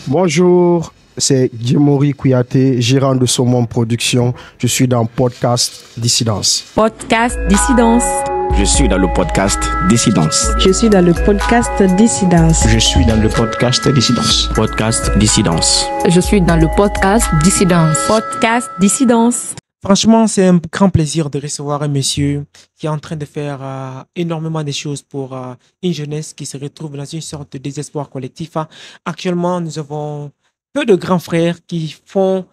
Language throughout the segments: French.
Bonjour, c'est Djemori Kouyaté, gérant de Saumon Production. Je suis dans Podcast Dissidence. Podcast Dissidence. Je suis dans le podcast Dissidence. Je suis dans le podcast Dissidence. Je suis dans le podcast Dissidence. Podcast Dissidence. Je suis dans le podcast Dissidence. Podcast Dissidence. Franchement, c'est un grand plaisir de recevoir un monsieur qui est en train de faire énormément de choses pour une jeunesse qui se retrouve dans une sorte de désespoir collectif. Actuellement, nous avons peu de grands frères qui font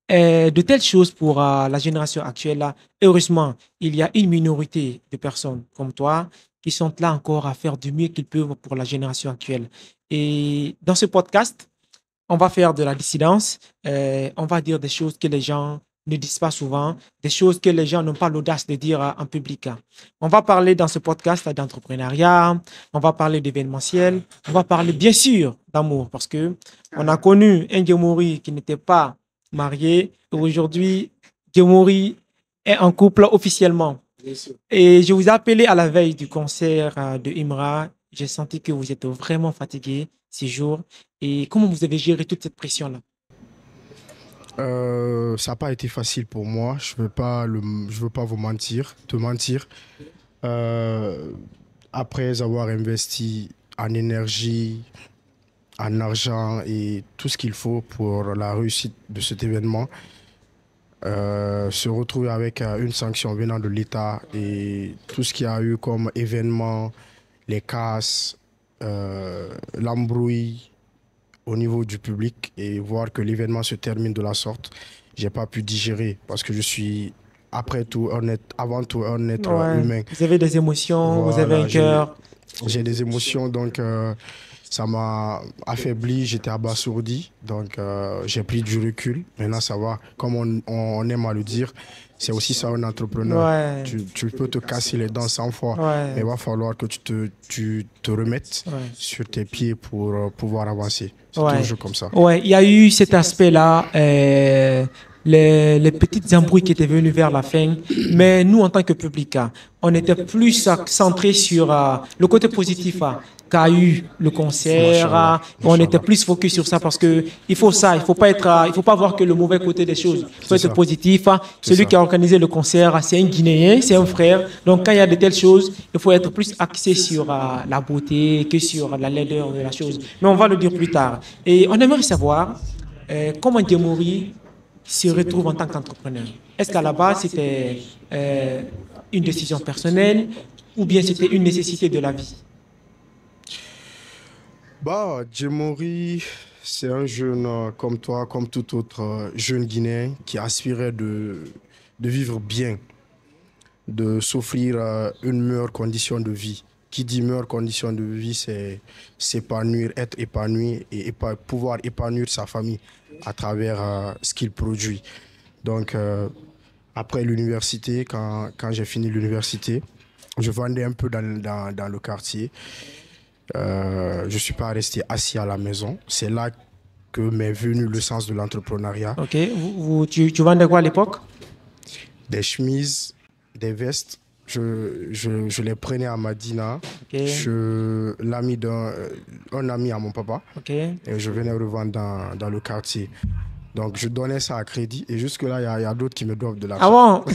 de telles choses pour la génération actuelle. Heureusement, il y a une minorité de personnes comme toi qui sont là encore à faire du mieux qu'ils peuvent pour la génération actuelle. Et dans ce podcast, on va faire de la dissidence. On va dire des choses que les gens ne disent pas souvent, des choses que les gens n'ont pas l'audace de dire en public. On va parler dans ce podcast d'entrepreneuriat, on va parler d'événementiel, on va parler bien sûr d'amour parce que on a connu un Djemori qui n'était pas marié. Aujourd'hui, Djemori est en couple officiellement. Et je vous ai appelé à la veille du concert de Imra. J'ai senti que vous êtes vraiment fatigué ces jours. Et comment vous avez géré toute cette pression-là? Ça n'a pas été facile pour moi. Je veux pas te mentir. Après avoir investi en énergie, en argent et tout ce qu'il faut pour la réussite de cet événement, se retrouver avec une sanction venant de l'État et tout ce qu'il y a eu comme événement, les casses, l'embrouille au niveau du public et voir que l'événement se termine de la sorte, j'ai pas pu digérer parce que je suis avant tout un être humain. Vous avez des émotions, Voilà, vous avez un cœur. J'ai des émotions, donc ça m'a affaibli, j'étais abasourdi, donc j'ai pris du recul. Maintenant ça va, comme on aime à le dire, c'est aussi ça un entrepreneur. Ouais. Tu peux te casser les dents 100 fois, Ouais. mais il va falloir que tu te remettes sur tes pieds pour pouvoir avancer. C'est toujours comme ça. Ouais, il y a eu cet aspect-là, les petites embrouilles qui étaient venues vers la fin, mais nous, en tant que public, on était plus centré sur le côté positif qu'a eu le concert. On était plus focus sur ça parce que il faut pas voir que le mauvais côté des choses. Il faut être positif. Celui qui a organisé le concert, c'est un Guinéen, c'est un frère. Donc quand il y a de telles choses, il faut être plus axé sur la beauté que sur la laideur de la chose. Mais on va le dire plus tard. Et on aimerait savoir comment Djemori se retrouve en tant qu'entrepreneur. Est-ce qu'à la base, c'était une décision personnelle ou bien c'était une nécessité de la vie? Djemori, c'est un jeune comme toi, comme tout autre jeune Guinéen qui aspirait de vivre bien, de s'offrir une meilleure condition de vie. Qui dit meilleure condition de vie, c'est s'épanouir, être épanoui et pouvoir épanouir sa famille à travers ce qu'il produit. Donc, après l'université, quand j'ai fini l'université, je vendais un peu dans le quartier. Je ne suis pas resté assis à la maison. C'est là que m'est venu le sens de l'entrepreneuriat. Ok, tu vendais quoi à l'époque? Des chemises, des vestes. Je les prenais à Madina. Okay. Un ami à mon papa. Okay. Et je venais revendre dans le quartier. Donc, je donnais ça à crédit. Et jusque-là, il y a d'autres qui me doivent de l'argent. Ah bon?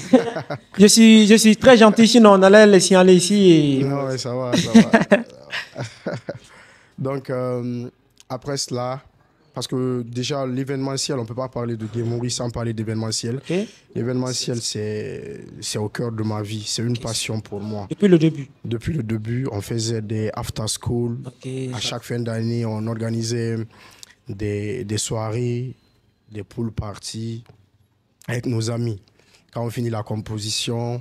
je suis très gentil, sinon on allait les signaler ici. Non, mais ça va. Donc, après cela, parce que déjà, l'événementiel, on ne peut pas parler de Djemori sans parler d'événementiel. Okay. L'événementiel, c'est au cœur de ma vie. C'est une passion pour moi. Depuis le début? Depuis le début, on faisait des after school. Okay. À chaque fin d'année, on organisait des soirées, des pool parties avec nos amis. Quand on finit les compositions,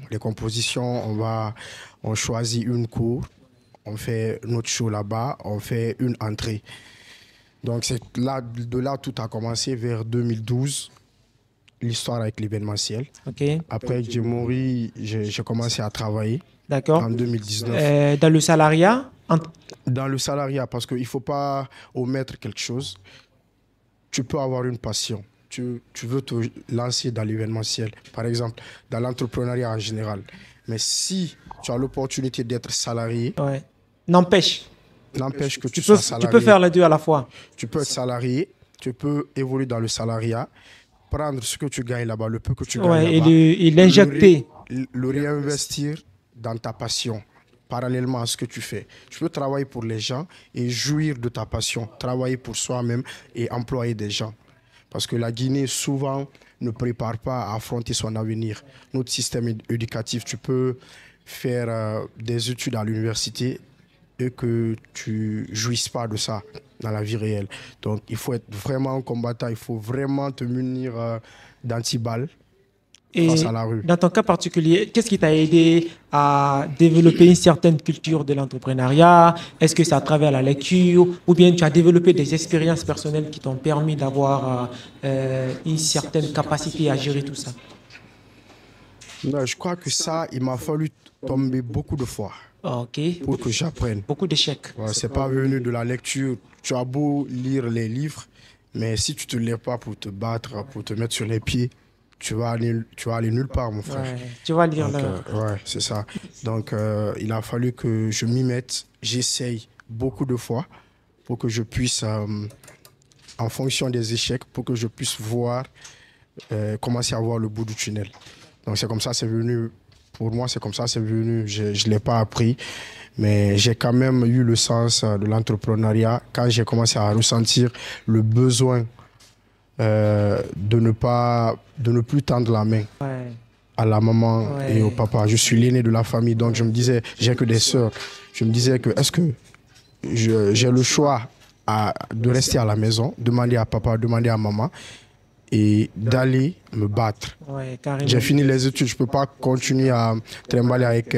on choisit une cour, on fait notre show là-bas, on fait une entrée. Donc c'est de là tout a commencé vers 2012, l'histoire avec l'événementiel. Okay. Après Djemori, j'ai commencé à travailler. D'accord. En 2019. Dans le salariat? Dans le salariat, parce qu'il ne faut pas omettre quelque chose. Tu peux avoir une passion. Tu veux te lancer dans l'événementiel, par exemple, dans l'entrepreneuriat en général. Mais si tu as l'opportunité d'être salarié, n'empêche que tu sois salarié. Tu peux faire les deux à la fois. Tu peux être salarié tu peux évoluer dans le salariat, prendre ce que tu gagnes là-bas, le peu que tu gagnes Ouais, là-bas, et l'injecter. le réinvestir dans ta passion, parallèlement à ce que tu fais. Tu peux travailler pour les gens et jouir de ta passion, travailler pour soi-même et employer des gens. Parce que la Guinée, souvent, ne prépare pas à affronter son avenir. Notre système éducatif, tu peux faire des études à l'université et que tu jouisses pas de ça dans la vie réelle. Donc, il faut être vraiment un combattant, il faut vraiment te munir d'antiballes Et face à la rue. dans ton cas particulier, qu'est-ce qui t'a aidé à développer une certaine culture de l'entrepreneuriat? Est-ce que c'est à travers la lecture ou bien tu as développé des expériences personnelles qui t'ont permis d'avoir une certaine capacité à gérer tout ça? Non, je crois que ça, il m'a fallu tomber beaucoup de fois Ok. pour que j'apprenne. Beaucoup d'échecs. Ouais, c'est pas venu de la lecture. Tu as beau lire les livres, mais si tu te lèves pas pour te battre, pour te mettre sur les pieds, tu vas aller nulle part, mon frère. Ouais, tu vas lire Donc, là. ouais, c'est ça. Donc, il a fallu que je m'y mette. J'essaye beaucoup de fois pour que je puisse, en fonction des échecs, pour que je puisse voir, commencer à voir le bout du tunnel. Donc, c'est comme ça, c'est venu. Pour moi, c'est comme ça, c'est venu. Je ne l'ai pas appris, mais j'ai quand même eu le sens de l'entrepreneuriat quand j'ai commencé à ressentir le besoin de ne plus tendre la main Ouais. à la maman Ouais. et au papa. Je suis l'aîné de la famille, donc je me disais, j'ai que des sœurs. Je me disais que est-ce que j'ai le choix de rester à la maison, demander à papa, demander à maman et d'aller me battre. Ouais, carrément. J'ai fini les études, je ne peux pas continuer à trimballer avec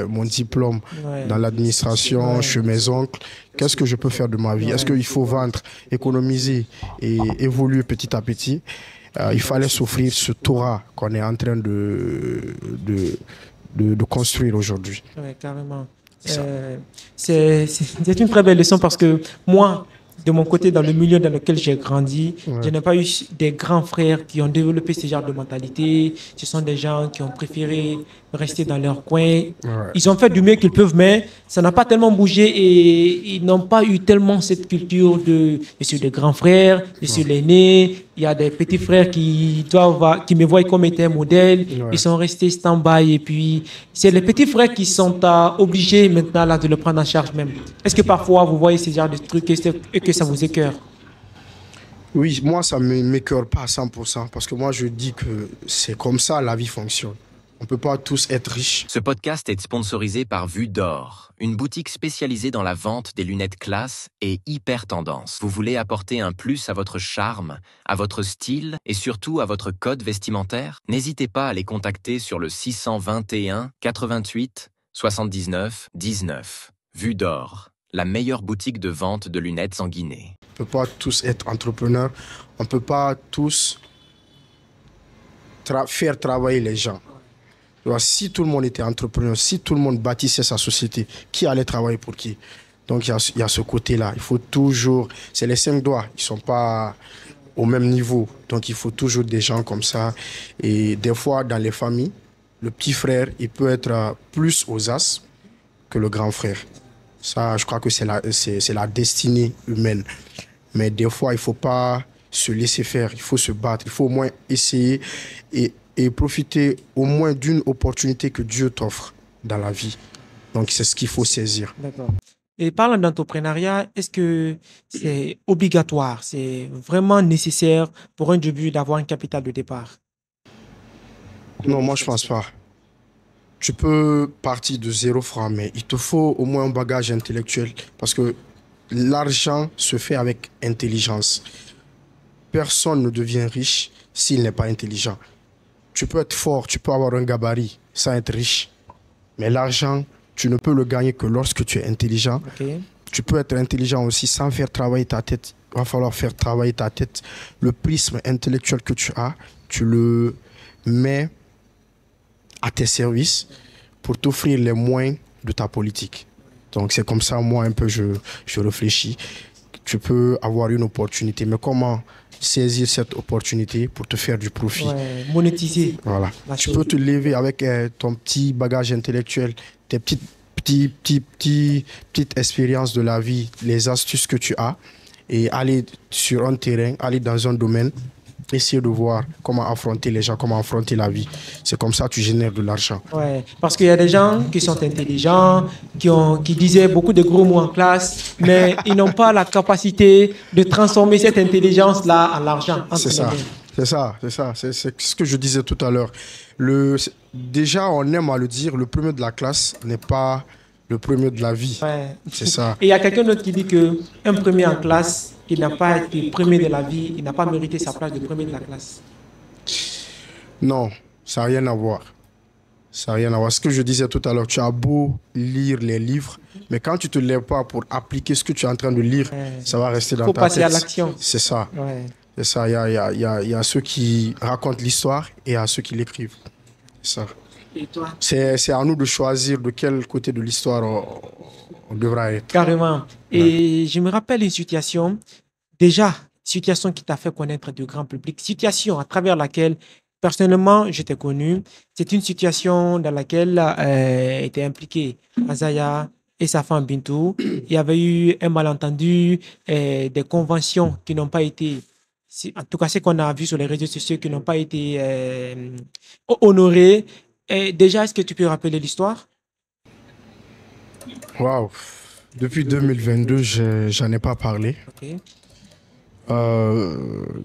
mon diplôme Ouais. dans l'administration, chez mes oncles. Qu'est-ce que je peux faire de ma vie? Est-ce qu'il faut vendre, économiser et évoluer petit à petit? Il fallait s'offrir ce Torah qu'on est en train de construire aujourd'hui. Ouais, carrément. Ça. C'est une très belle leçon parce que moi, de mon côté, dans le milieu dans lequel j'ai grandi, je n'ai pas eu des grands frères qui ont développé ce genre de mentalité. Ce sont des gens qui ont préféré rester dans leur coin. Ils ont fait du mieux qu'ils peuvent, mais ça n'a pas tellement bougé et ils n'ont pas eu tellement cette culture de je suis le grand frère, je suis l'aîné. Il y a des petits frères qui me voient comme étant un modèle. Ouais. Ils sont restés stand-by et puis c'est les petits frères qui sont obligés maintenant là, de le prendre en charge même. Est-ce que parfois vous voyez ce genre de trucs et que ça vous écœure? Oui, moi, ça ne m'écœure pas à 100% parce que moi, je dis que c'est comme ça la vie fonctionne. On ne peut pas tous être riches. Ce podcast est sponsorisé par Vue d'Or, une boutique spécialisée dans la vente des lunettes classe et hyper tendance. Vous voulez apporter un plus à votre charme, à votre style et surtout à votre code vestimentaire? N'hésitez pas à les contacter sur le 621 88 79 19. Vue d'Or, la meilleure boutique de vente de lunettes en Guinée. On ne peut pas tous être entrepreneurs. On ne peut pas tous faire travailler les gens. Alors, si tout le monde était entrepreneur, si tout le monde bâtissait sa société, qui allait travailler pour qui? Donc, il y a ce côté-là. Il faut toujours... C'est les 5 doigts. Ils ne sont pas au même niveau. Donc, il faut toujours des gens comme ça. Et des fois, dans les familles, le petit frère, il peut être plus aux as que le grand frère. Ça, je crois que c'est la destinée humaine. Mais des fois, il ne faut pas se laisser faire. Il faut se battre. Il faut au moins essayer et profiter au moins d'une opportunité que Dieu t'offre dans la vie. Donc, c'est ce qu'il faut saisir. D'accord. Et parlant d'entrepreneuriat, est-ce que c'est obligatoire, c'est vraiment nécessaire pour un début d'avoir un capital de départ? Non, moi, je ne pense pas. Tu peux partir de 0 franc, mais il te faut au moins un bagage intellectuel parce que l'argent se fait avec intelligence. Personne ne devient riche s'il n'est pas intelligent. Tu peux être fort, tu peux avoir un gabarit sans être riche. Mais l'argent, tu ne peux le gagner que lorsque tu es intelligent. Okay. Tu peux être intelligent aussi sans faire travailler ta tête. Il va falloir faire travailler ta tête. Le prisme intellectuel que tu as, tu le mets à tes services pour t'offrir les moyens de ta politique. Donc c'est comme ça, moi, un peu, je réfléchis. Tu peux avoir une opportunité, mais comment saisir cette opportunité pour te faire du profit? Ouais, monétiser. Voilà. Tu peux te lever avec ton petit bagage intellectuel, tes petites expériences de la vie, les astuces que tu as, et aller sur un terrain, aller dans un domaine, essayer de voir comment affronter les gens, comment affronter la vie. C'est comme ça que tu génères de l'argent. Ouais, parce qu'il y a des gens qui sont intelligents, qui disaient beaucoup de gros mots en classe, mais ils n'ont pas la capacité de transformer cette intelligence-là en argent. C'est ça. C'est ça, c'est ça. C'est ce que je disais tout à l'heure. Déjà, on aime à le dire, le premier de la classe n'est pas le premier de la vie. Ouais. C'est ça. Et il y a quelqu'un d'autre qui dit qu'un premier en classe, il n'a pas été premier de la vie, il n'a pas mérité sa place de premier de la classe. Non, ça n'a rien à voir. Ça n'a rien à voir. Ce que je disais tout à l'heure, tu as beau lire les livres, mais quand tu ne te lèves pas pour appliquer ce que tu es en train de lire, ça va rester dans ta tête. Il faut passer à l'action. C'est ça. Ouais. C'est ça. Il y a ceux qui racontent l'histoire et il y a ceux qui l'écrivent. C'est ça. Et toi? C'est à nous de choisir de quel côté de l'histoire on devra être. Carrément. Et je me rappelle une situation, situation qui t'a fait connaître du grand public, situation à travers laquelle, personnellement, je t'ai connu. C'est une situation dans laquelle étaient impliqués Azaya et sa femme Bintou. Il y avait eu un malentendu, des conventions qui n'ont pas été, en tout cas ce qu'on a vu sur les réseaux sociaux, qui n'ont pas été honorées. Et déjà, est-ce que tu peux rappeler l'histoire? Waouh! Depuis 2022, j'en ai pas parlé. Okay.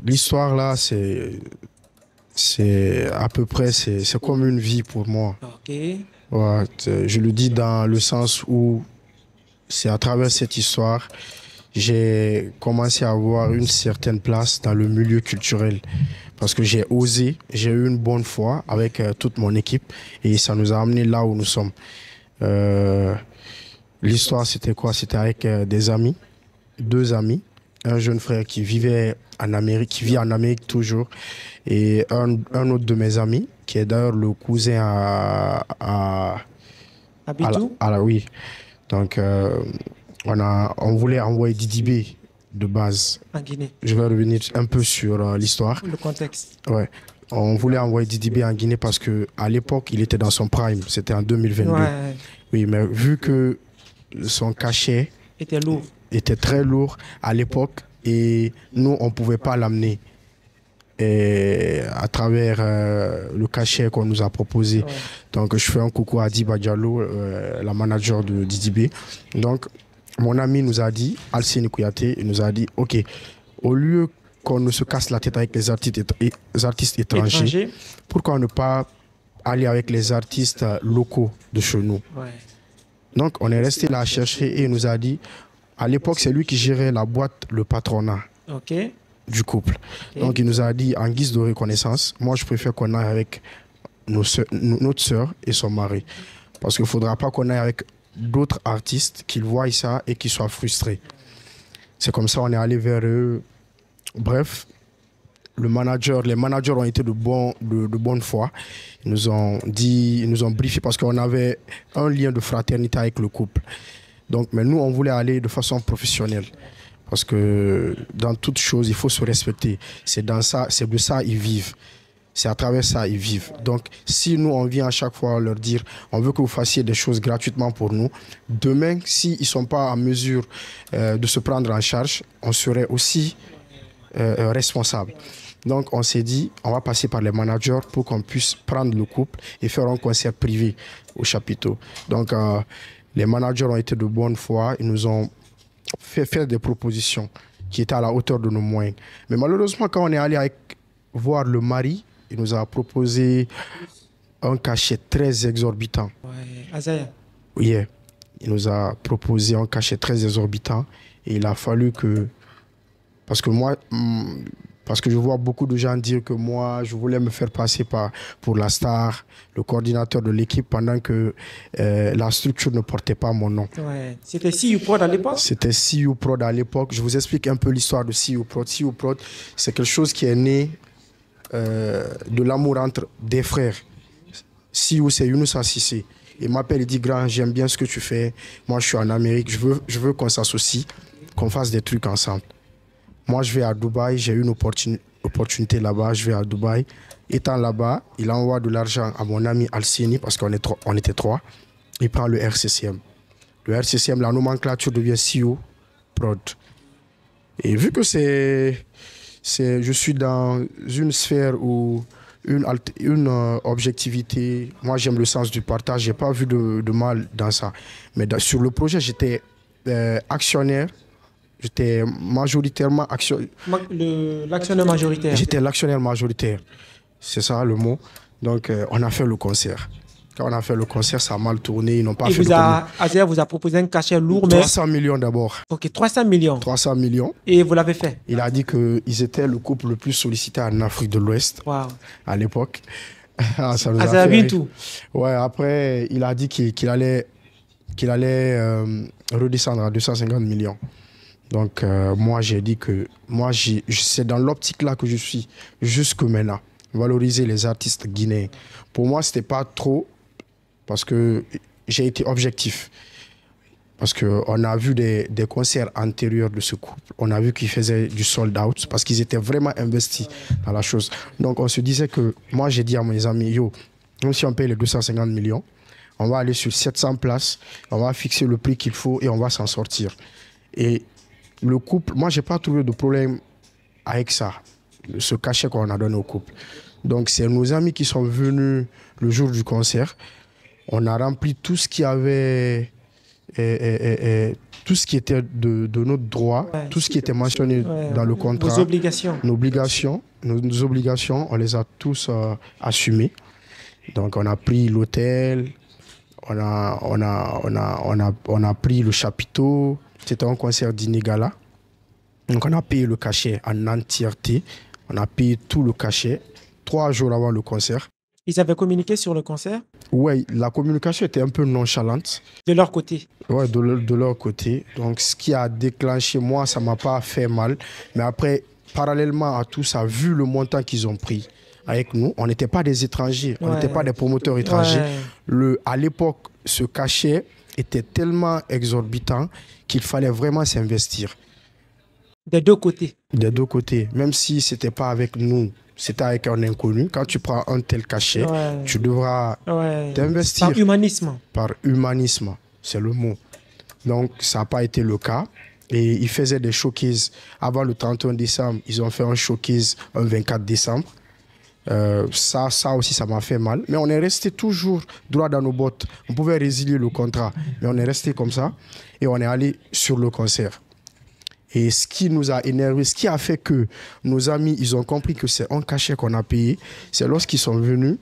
L'histoire là, c'est à peu près, c'est comme une vie pour moi. Okay. Ouais, je le dis dans le sens où c'est à travers cette histoire, j'ai commencé à avoir une certaine place dans le milieu culturel. Parce que j'ai osé, j'ai eu une bonne foi avec toute mon équipe et ça nous a amené là où nous sommes. L'histoire, c'était quoi? C'était avec des amis, 2 amis, un jeune frère qui vivait en Amérique, qui vit en Amérique toujours, et un autre de mes amis, qui est d'ailleurs le cousin à Bintou? Oui. Donc, on voulait envoyer Didi B de base. En Guinée. Je vais revenir un peu sur l'histoire. Le contexte. Ouais. On voulait envoyer Didi B en Guinée parce qu'à l'époque, il était dans son prime. C'était en 2022. Ouais. Oui, mais vu que son cachet était très lourd à l'époque et nous, on ne pouvait pas l'amener à travers le cachet qu'on nous a proposé. Ouais. Donc, je fais un coucou à Diba Diallo, la manager de Didi B. Donc, mon ami nous a dit, Alcine Kouyaté, il nous a dit, OK, au lieu qu'on ne se casse la tête avec les artistes étrangers, pourquoi ne pas aller avec les artistes locaux de chez nous? Ouais. Donc, on est resté là à chercher et il nous a dit, à l'époque, c'est lui qui gérait la boîte, le patronat du couple. Okay. Donc, il nous a dit, en guise de reconnaissance, moi, je préfère qu'on aille avec notre sœur et son mari. Parce qu'il ne faudra pas qu'on aille avec d'autres artistes qui voient ça et qui soient frustrés. C'est comme ça on est allé vers eux. Bref, les managers ont été de bonne foi. Ils nous ont dit, ils nous ont briefé parce qu'on avait un lien de fraternité avec le couple. Donc, mais nous, on voulait aller de façon professionnelle. Parce que dans toute chose, il faut se respecter. C'est de ça ils vivent. C'est à travers ça ils vivent. Donc, si nous, on vient à chaque fois leur dire, on veut que vous fassiez des choses gratuitement pour nous, demain, s'ils ne sont pas en mesure de se prendre en charge, on serait aussi responsable. Donc, on s'est dit, on va passer par les managers pour qu'on puisse prendre le couple et faire un concert privé au chapiteau. Donc, les managers ont été de bonne foi. Ils nous ont fait faire des propositions qui étaient à la hauteur de nos moyens. Mais malheureusement, quand on est allé voir le mari, il nous a proposé un cachet très exorbitant. Ouais. Azaya. Oui, il nous a proposé un cachet très exorbitant et il a fallu que... Parce que je vois beaucoup de gens dire que moi, je voulais me faire passer pour la star, le coordinateur de l'équipe, pendant que la structure ne portait pas mon nom. Ouais. C'était CU Prod à l'époque? C'était CU Prod à l'époque. Je vous explique un peu l'histoire de CU Prod. CU Prod, c'est quelque chose qui est né de l'amour entre des frères. CU, c'est Younoussa Cissé. Il m'appelle, il dit, grand, j'aime bien ce que tu fais. Moi, je suis en Amérique, je veux qu'on s'associe, qu'on fasse des trucs ensemble. Moi, je vais à Dubaï, j'ai eu une opportunité là-bas, je vais à Dubaï. Étant là-bas, il envoie de l'argent à mon ami Alcini, parce qu'on était 3. Il prend le RCCM. Le RCCM, la nomenclature devient CU Prod. Et vu que je suis dans une sphère où une objectivité, moi j'aime le sens du partage, j'ai pas vu de mal dans ça. Mais sur le projet, j'étais actionnaire, j'étais majoritairement actionnaire. L'actionnaire majoritaire. J'étais l'actionnaire majoritaire, c'est ça le mot. Donc on a fait le concert. Quand on a fait le concert, ça a mal tourné, ils n'ont pas fait Azer vous a proposé un cachet lourd, mais... 300 millions d'abord. Ok, 300 millions. 300 millions. Et vous l'avez fait? Il a dit qu'ils étaient le couple le plus sollicité en Afrique de l'Ouest à l'époque. Ça nous a fait rire. Tout. Ouais, après, il a dit qu'il allait redescendre à 250 millions. Donc, moi, j'ai dit que c'est dans l'optique là que je suis jusque maintenant. Valoriser les artistes guinéens. Pour moi, c'était pas trop parce que j'ai été objectif. Parce qu'on a vu des concerts antérieurs de ce couple. On a vu qu'ils faisaient du sold out parce qu'ils étaient vraiment investis dans la chose. Donc, on se disait que moi, j'ai dit à mes amis, yo, même si on paye les 250 millions, on va aller sur 700 places, on va fixer le prix qu'il faut et on va s'en sortir. Et le couple, moi, j'ai pas trouvé de problème avec ça, ce cachet qu'on a donné au couple. Donc, c'est nos amis qui sont venus le jour du concert. On a rempli tout ce qui avait, tout ce qui était de notre droit, tout ce qui était mentionné dans le contrat. Vos obligations. Nos obligations, on les a tous assumées. Donc, on a pris l'hôtel, on a pris le chapiteau. C'était un concert d'Inégala. Donc, on a payé le cachet en entièreté. On a payé tout le cachet 3 jours avant le concert. Ils avaient communiqué sur le concert? Oui, la communication était un peu nonchalante. De leur côté? Oui, de leur côté. Donc, ce qui a déclenché, moi, ça ne m'a pas fait mal. Mais après, parallèlement à tout ça, vu le montant qu'ils ont pris avec nous, on n'était pas des étrangers, on n'était pas des promoteurs étrangers. À l'époque, ce cachet était tellement exorbitant qu'il fallait vraiment s'investir. Des deux côtés? Des deux côtés. Même si ce n'était pas avec nous, c'était avec un inconnu. Quand tu prends un tel cachet, tu devras t'investir. Par humanisme. Par humanisme, c'est le mot. Donc, ça n'a pas été le cas. Et ils faisaient des showcases. Avant le 31 décembre, ils ont fait un showcase un 24 décembre. Ça aussi, ça m'a fait mal. Mais on est resté toujours droit dans nos bottes. On pouvait résilier le contrat. Mais on est resté comme ça. Et on est allé sur le concert. Et ce qui nous a énervé, ce qui a fait que nos amis, ils ont compris que c'est un cachet qu'on a payé, c'est lorsqu'ils sont venus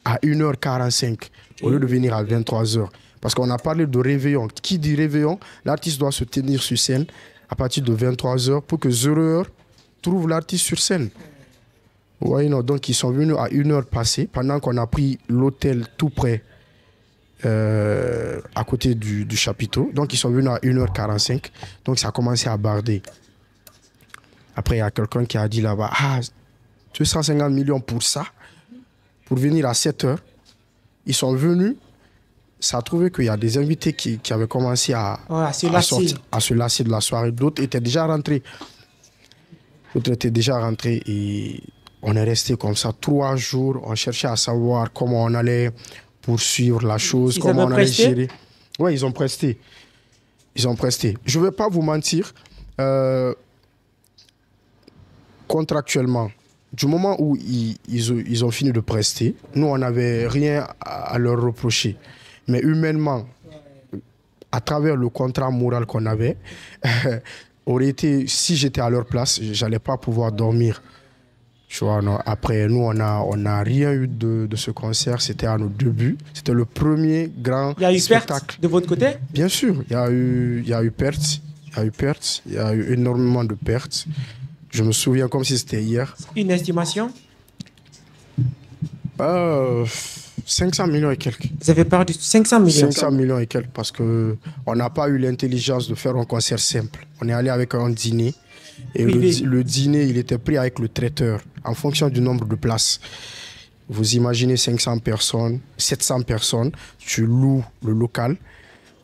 à 1h45 au lieu de venir à 23h. Parce qu'on a parlé de réveillon. Qui dit réveillon, l'artiste doit se tenir sur scène à partir de 23h pour que 0h trouve l'artiste sur scène. Ouais, non, donc ils sont venus à 1h passée pendant qu'on a pris l'hôtel tout près à côté du chapiteau. Donc, ils sont venus à 1h45. Donc, ça a commencé à barder. Après, il y a quelqu'un qui a dit là-bas, 250 millions pour ça, pour venir à 7h. Ils sont venus. Ça a trouvé qu'il y a des invités qui avaient commencé à se lasser de la soirée. D'autres étaient déjà rentrés. Et on est resté comme ça 3 jours. On cherchait à savoir comment on allait poursuivre la chose, comment on allait gérer. Oui, ils ont presté. Je ne vais pas vous mentir. Contractuellement, du moment où ils ont fini de prester, nous, on n'avait rien à leur reprocher. Mais humainement, à travers le contrat moral qu'on avait, si j'étais à leur place, je n'allais pas pouvoir dormir. Tu vois, non. Après, nous, on n'a rien eu de ce concert. C'était à nos débuts. C'était le premier grand spectacle. Il y a eu perte de votre côté? Bien sûr, il y a eu perte. Il y a eu énormément de pertes. Je me souviens comme si c'était hier. Une estimation? 500 millions et quelques. Vous avez perdu 500 millions? 500 millions et quelques parce qu'on n'a pas eu l'intelligence de faire un concert simple. On est allé avec un dîner. Et le dîner, il était pris avec le traiteur en fonction du nombre de places. Vous imaginez 500 personnes, 700 personnes, tu loues le local,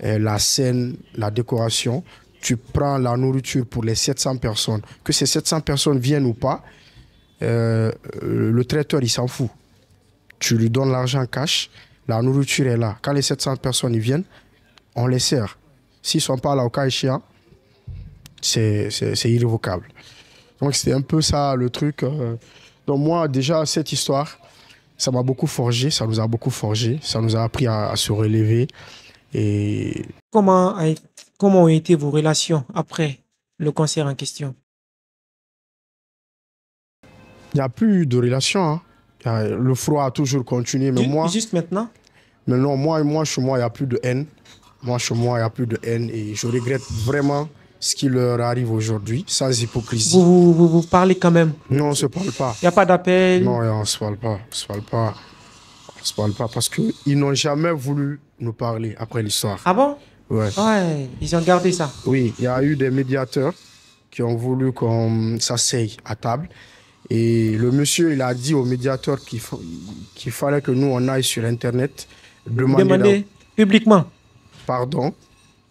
la scène, la décoration, tu prends la nourriture pour les 700 personnes. Que ces 700 personnes viennent ou pas, le traiteur, il s'en fout. Tu lui donnes l'argent cash, la nourriture est là. Quand les 700 personnes ils viennent, on les sert. S'ils ne sont pas là au cas échéant, c'est irrévocable. Donc c'était un peu ça le truc. Donc moi, déjà, cette histoire, ça m'a beaucoup forgé, ça nous a beaucoup forgé, ça nous a appris à se relever. Et Comment ont été vos relations après le concert en question? il n'y a plus de relation. Hein. Le froid a toujours continué, mais moi, Juste maintenant? mais non, moi, chez moi, il n'y a plus de haine. Moi, chez moi, il n'y a plus de haine et je regrette vraiment ce qui leur arrive aujourd'hui, sans hypocrisie. Vous parlez quand même? Non, on ne se parle pas. Il n'y a pas d'appel? Non, on ne se parle pas. On se parle pas. On se parle pas parce qu'ils n'ont jamais voulu nous parler après l'histoire. Ah bon? Ouais. Ouais, ils ont gardé ça. Oui, il y a eu des médiateurs qui ont voulu qu'on s'asseye à table. Et le monsieur, il a dit au médiateur qu'il fallait que nous, on aille sur Internet Demander publiquement. pardon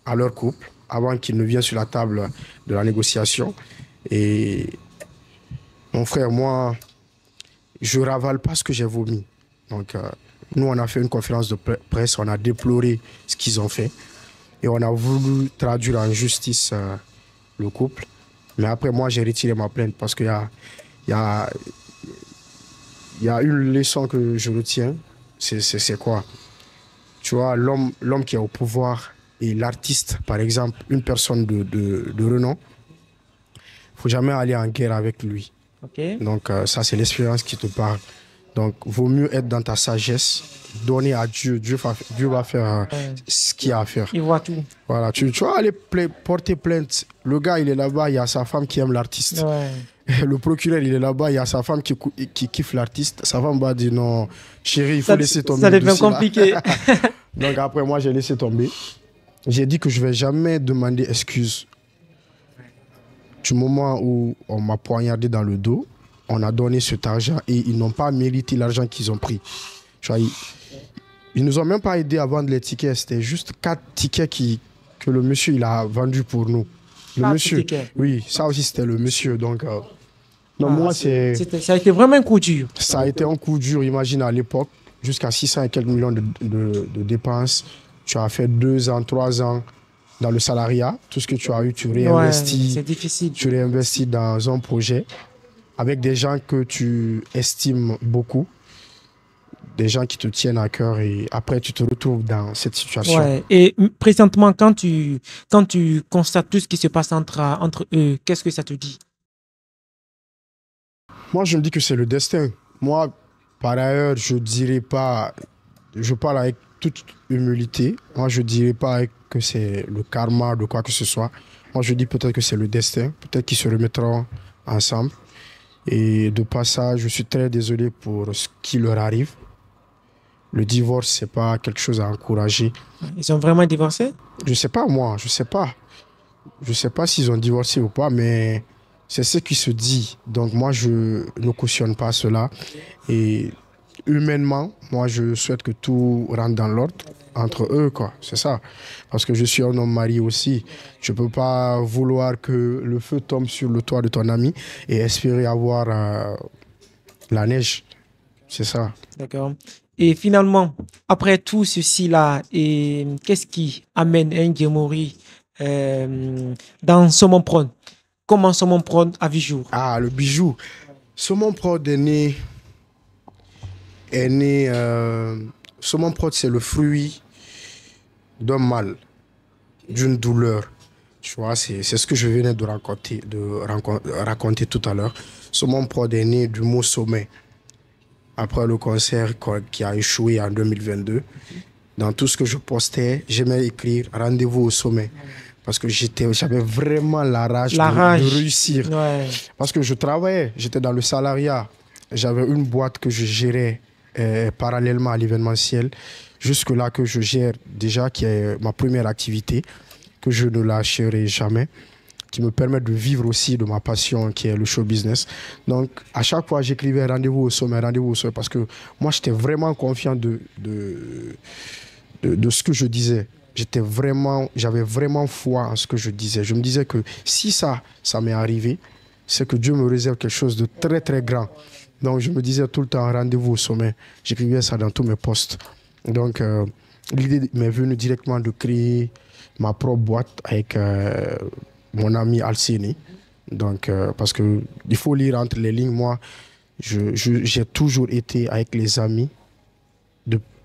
à leur couple avant qu'ils ne viennent sur la table de la négociation. Et mon frère, moi, je ravale pas ce que j'ai vomi. Donc, nous, on a fait une conférence de presse, on a déploré ce qu'ils ont fait. Et on a voulu traduire en justice le couple. Mais après, moi, j'ai retiré ma plainte parce qu'il y a une leçon que je retiens. C'est quoi? Tu vois, l'homme qui est au pouvoir et l'artiste, par exemple, une personne de renom, il ne faut jamais aller en guerre avec lui. Ok. Donc, ça, c'est l'expérience qui te parle. Donc, vaut mieux être dans ta sagesse, donner à Dieu. Dieu va faire ce qu'il y a à faire. Il voit tout. Voilà, tu vas aller porter plainte. Le gars, il est là-bas, il y a sa femme qui aime l'artiste. Ouais. Le procureur, il est là-bas, il y a sa femme qui kiffe l'artiste. Sa femme va dire non, chérie, il faut laisser tomber. Ça devient compliqué. Donc après, moi, j'ai laissé tomber. J'ai dit que je ne vais jamais demander excuse. Du moment où on m'a poignardé dans le dos, on a donné cet argent et ils n'ont pas mérité l'argent qu'ils ont pris. Tu vois, ils nous ont même pas aidé à vendre les tickets. C'était juste 4 tickets que le monsieur il a vendu pour nous. Le monsieur. Tickets. Oui, ça aussi c'était le monsieur. Donc, moi c'est. Ça a été vraiment un coup dur. Ça a été un coup dur, imagine à l'époque, jusqu'à 600 et quelques millions de dépenses. Tu as fait 2 ans, 3 ans dans le salariat. Tout ce que tu as eu, tu réinvestis. Ouais, c'est difficile. Tu réinvestis dans un projet avec des gens que tu estimes beaucoup, des gens qui te tiennent à cœur et après tu te retrouves dans cette situation. Ouais. Et présentement, quand tu constates tout ce qui se passe entre eux, qu'est-ce que ça te dit? Moi, je me dis que c'est le destin. Moi, par ailleurs, je dirais pas, je parle avec toute humilité, moi je dirais pas que c'est le karma de quoi que ce soit. Moi, je dis peut-être que c'est le destin, peut-être qu'ils se remettront ensemble. Et de passage, je suis très désolé pour ce qui leur arrive. Le divorce, c'est pas quelque chose à encourager. Ils ont vraiment divorcé? Je sais pas, moi, je sais pas. Je sais pas s'ils ont divorcé ou pas, mais c'est ce qui se dit. Donc moi, je ne cautionne pas cela. Et humainement, moi, je souhaite que tout rentre dans l'ordre entre eux, quoi. C'est ça. Parce que je suis un homme marié aussi. Je peux pas vouloir que le feu tombe sur le toit de ton ami et espérer avoir la neige. C'est ça. D'accord. Et finalement, après tout ceci-là, qu'est-ce qui amène N'Djemori dans Saumon Prod? Comment Saumon Prod a vu jour? Ah, le bijou. Saumon Prod est né... Saumon Prod, c'est le fruit d'un mal, d'une douleur. Tu vois, c'est ce que je venais de raconter tout à l'heure. Saumon Prod est né du mot sommet. Après le concert qui a échoué en 2022, dans tout ce que je postais, j'aimais écrire « Rendez-vous au sommet ». Parce que j'avais vraiment la rage de réussir. Ouais. Parce que je travaillais, j'étais dans le salariat. J'avais une boîte que je gérais parallèlement à l'événementiel. Jusque-là que je gère déjà, qui est ma première activité, que je ne lâcherai jamais, qui me permet de vivre aussi de ma passion qui est le show business. Donc, à chaque fois, j'écrivais rendez-vous au sommet, parce que moi, j'étais vraiment confiant de ce que je disais. J'avais vraiment foi en ce que je disais. Je me disais que si ça m'est arrivé, c'est que Dieu me réserve quelque chose de très, très grand. Donc, je me disais tout le temps rendez-vous au sommet. J'écrivais ça dans tous mes posts. Donc, l'idée m'est venue directement de créer ma propre boîte avec mon ami Alcini. Donc, parce qu'il faut lire entre les lignes. Moi, j'ai toujours été avec les amis,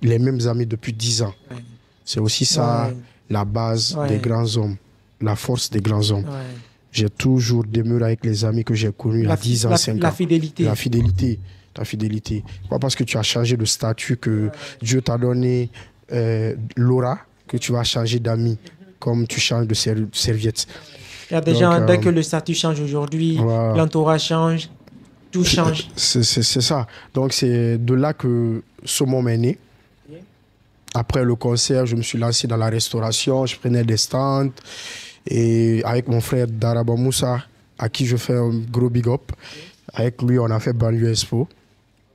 les mêmes amis depuis 10 ans. Ouais. C'est aussi ça, Ouais. la base Ouais. des grands hommes, la force des grands hommes. Ouais. J'ai toujours demeuré avec les amis que j'ai connus à 10 ans, 5 ans. La fidélité. La fidélité. Ta fidélité. Pas parce que tu as changé de statut que Dieu t'a donné l'aura que tu vas changer d'amis, comme tu changes de serviette. Il y a des Donc, gens, dès que le statut change aujourd'hui, voilà. l'entourage change, tout change. C'est ça. Donc c'est de là que Somom est né. Après le concert, je me suis lancé dans la restauration, je prenais des stands. Et avec mon frère Daraba Moussa, à qui je fais un gros big up, avec lui, on a fait Banlieue Expo.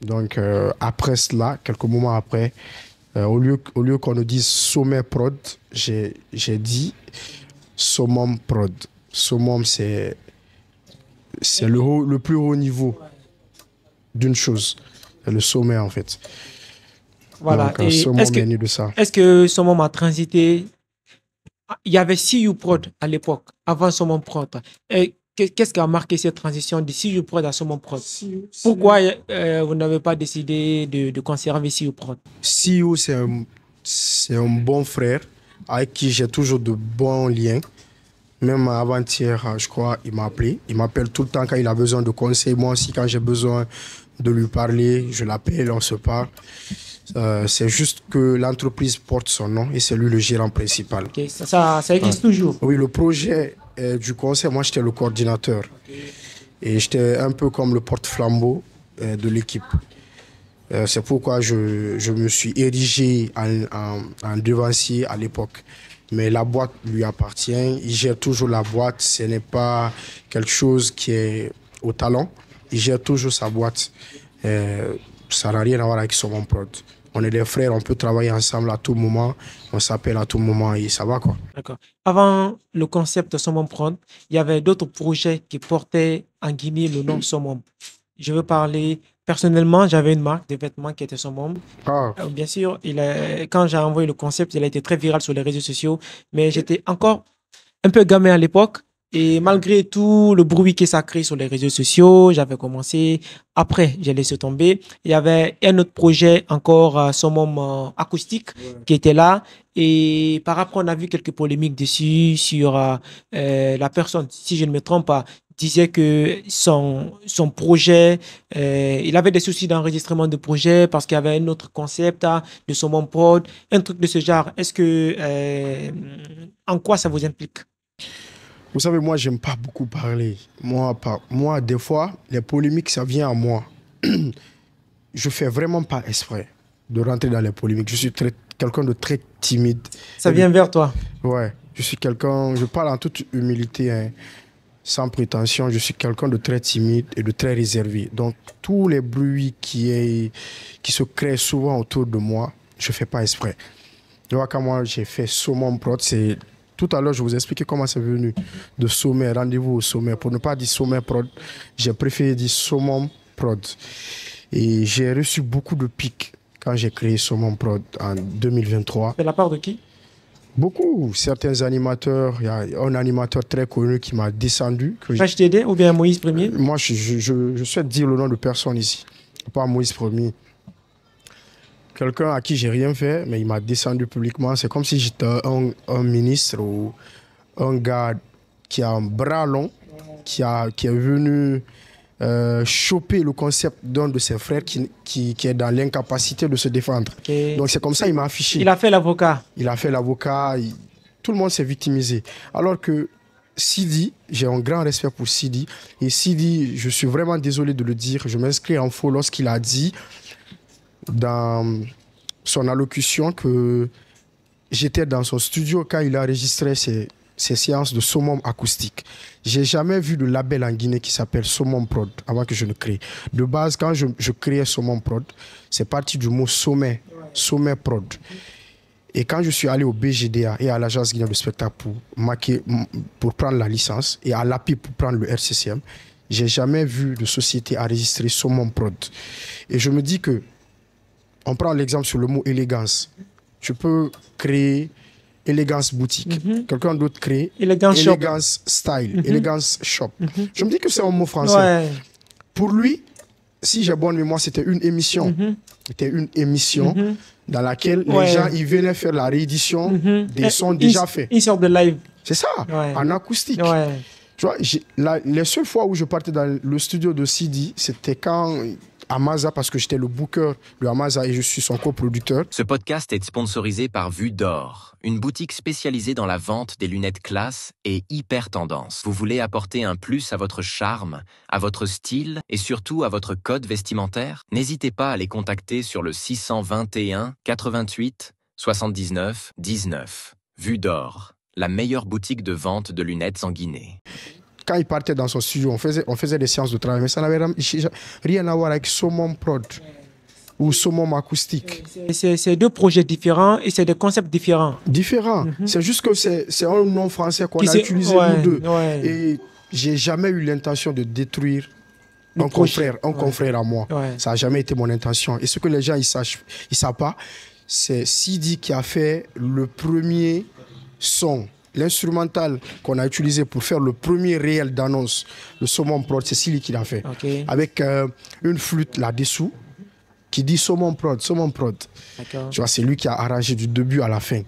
Donc, après cela, quelques moments après, au lieu qu'on nous dise Sommet Prod, j'ai dit Somom Prod. Somom, c'est le plus haut niveau d'une chose. C'est le sommet, en fait. Voilà. Donc, Et Somom est né de ça. est-ce que son moment a transité? Il y avait CU Prod à l'époque, avant son moment Prod. Et qu'est-ce qui a marqué cette transition de CU Prod à son moment Prod? Pourquoi vous n'avez pas décidé de conserver CU Prod? CEO, c'est un bon frère avec qui j'ai toujours de bons liens. Même avant-hier, je crois, il m'a appelé. Il m'appelle tout le temps quand il a besoin de conseils. Moi aussi, quand j'ai besoin de lui parler, je l'appelle, on se parle. C'est juste que l'entreprise porte son nom et c'est lui le gérant principal. Okay. Ça existe toujours. Oui, le projet du conseil, moi j'étais le coordinateur. Et j'étais un peu comme le porte-flambeau de l'équipe. C'est pourquoi je me suis érigé en devancier à l'époque. Mais la boîte lui appartient, il gère toujours la boîte, ce n'est pas quelque chose qui est au talent, il gère toujours sa boîte. Ça n'a rien à voir avec son prod. On est des frères, on peut travailler ensemble à tout moment, on s'appelle à tout moment et ça va quoi. D'accord. Avant le concept de Somom Prod, il y avait d'autres projets qui portaient en Guinée le nom Somom. Je veux parler, personnellement, j'avais une marque de vêtements qui était Somom. Ah, Bien sûr, quand j'ai envoyé le concept, il a été très viral sur les réseaux sociaux, mais j'étais encore un peu gamin à l'époque. Et malgré tout le bruit que ça crée sur les réseaux sociaux, j'avais commencé. Après, j'ai laissé tomber. Il y avait un autre projet encore, Somom acoustique, qui était là. Et par après, on a vu quelques polémiques dessus sur la personne, si je ne me trompe pas, disait que son projet, il avait des soucis d'enregistrement de projet parce qu'il y avait un autre concept de Somom Prod, un truc de ce genre. Est-ce que, en quoi ça vous implique? vous savez, moi, j'aime pas beaucoup parler. Moi, des fois, les polémiques, ça vient à moi. Je fais vraiment pas exprès de rentrer dans les polémiques. Je suis quelqu'un de très timide. Ça vient vers toi? Ouais, je parle en toute humilité, hein, sans prétention. Je suis quelqu'un de très timide et de très réservé. Donc, tous les bruits qui se créent souvent autour de moi, je fais pas exprès. Tu vois, quand moi, j'ai fait Somom Prod, c'est... Tout à l'heure, je vous ai expliqué comment c'est venu de sommet, rendez-vous au sommet. Pour ne pas dire sommet prod, j'ai préféré dire Somom Prod. Et j'ai reçu beaucoup de pics quand j'ai créé Somom Prod en 2023. De la part de qui? Beaucoup. Certains animateurs, il y a un animateur très connu qui m'a descendu. HTD ou bien Moïse Premier? Moi, je souhaite dire le nom de personne ici, pas Moïse Premier. Quelqu'un à qui j'ai rien fait, mais il m'a descendu publiquement. C'est comme si j'étais un ministre ou un gars qui a un bras long, qui est venu choper le concept d'un de ses frères qui est dans l'incapacité de se défendre. Okay. Donc c'est comme ça qu'il m'a affiché. Il a fait l'avocat. Il a fait l'avocat. Tout le monde s'est victimisé. Alors que Sidi, j'ai un grand respect pour Sidi. Et Sidi, je suis vraiment désolé de le dire, je m'inscris en faux lorsqu'il a dit dans son allocution que j'étais dans son studio quand il a enregistré ses séances de Somom acoustique. J'ai jamais vu de label en Guinée qui s'appelle Somom Prod avant que je ne crée. De base, quand je créais Somom Prod, c'est parti du mot sommet, sommet prod. Et quand je suis allé au BGDA et à l'agence guinéenne de spectacle pour prendre la licence et à l'API pour prendre le RCCM, j'ai jamais vu de société enregistrer Somom Prod. Et je me dis que on prend l'exemple sur le mot élégance. Tu peux créer Elegance Boutique. Quelqu'un d'autre crée Elegance Shop. Elegance Style, Elegance Shop. Je me dis que c'est un mot français. Ouais. Pour lui, si j'ai bonne mémoire, c'était une émission. C'était une émission dans laquelle les gens ils venaient faire la réédition des sons déjà faits. Une sorte de live. C'est ça, en acoustique. Ouais. Tu vois, les seules fois où je partais dans le studio de Sidi, c'était quand Amaza, parce que j'étais le booker de Amaza et je suis son coproducteur. Ce podcast est sponsorisé par Vue d'Or, une boutique spécialisée dans la vente des lunettes classe et hyper tendance. Vous voulez apporter un plus à votre charme, à votre style et surtout à votre code vestimentaire? N'hésitez pas à les contacter sur le 621 88 79 19. Vue d'Or, la meilleure boutique de vente de lunettes en Guinée. Quand il partait dans son studio, on faisait des séances de travail, mais ça n'avait rien à voir avec Somom Prod ou Somom Acoustique. C'est deux projets différents et c'est des concepts différents. Différents. C'est juste que c'est un nom français qu'on a utilisé nous deux. Ouais. Et j'ai jamais eu l'intention de détruire un confrère à moi. Ouais. Ça n'a jamais été mon intention. Et ce que les gens ils savent pas, c'est Sidi qui a fait le premier son. L'instrumental qu'on a utilisé pour faire le premier réel d'annonce, le Somom Prod, c'est Sidi qui l'a fait. Okay. Avec une flûte là-dessous qui dit Somom Prod, Somom Prod. Tu vois, c'est lui qui a arrangé du début à la fin.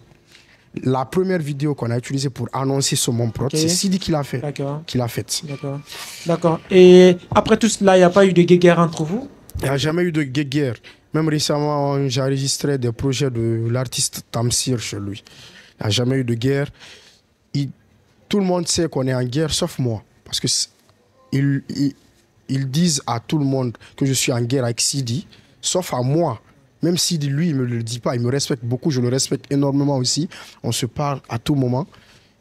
La première vidéo qu'on a utilisée pour annoncer Somom Prod, c'est Sidi qui l'a fait. Qui l'a faite. D'accord. Et après tout cela, il n'y a pas eu de guéguerre entre vous? Il n'y a jamais eu de guéguerre. Même récemment, j'ai enregistré des projets de l'artiste Tamsir chez lui. Il n'y a jamais eu de guerre. Tout le monde sait qu'on est en guerre, sauf moi. Parce que ils disent à tout le monde que je suis en guerre avec Sidi, sauf à moi. Même Sidi, lui, il ne me le dit pas. Il me respecte beaucoup, je le respecte énormément aussi. On se parle à tout moment.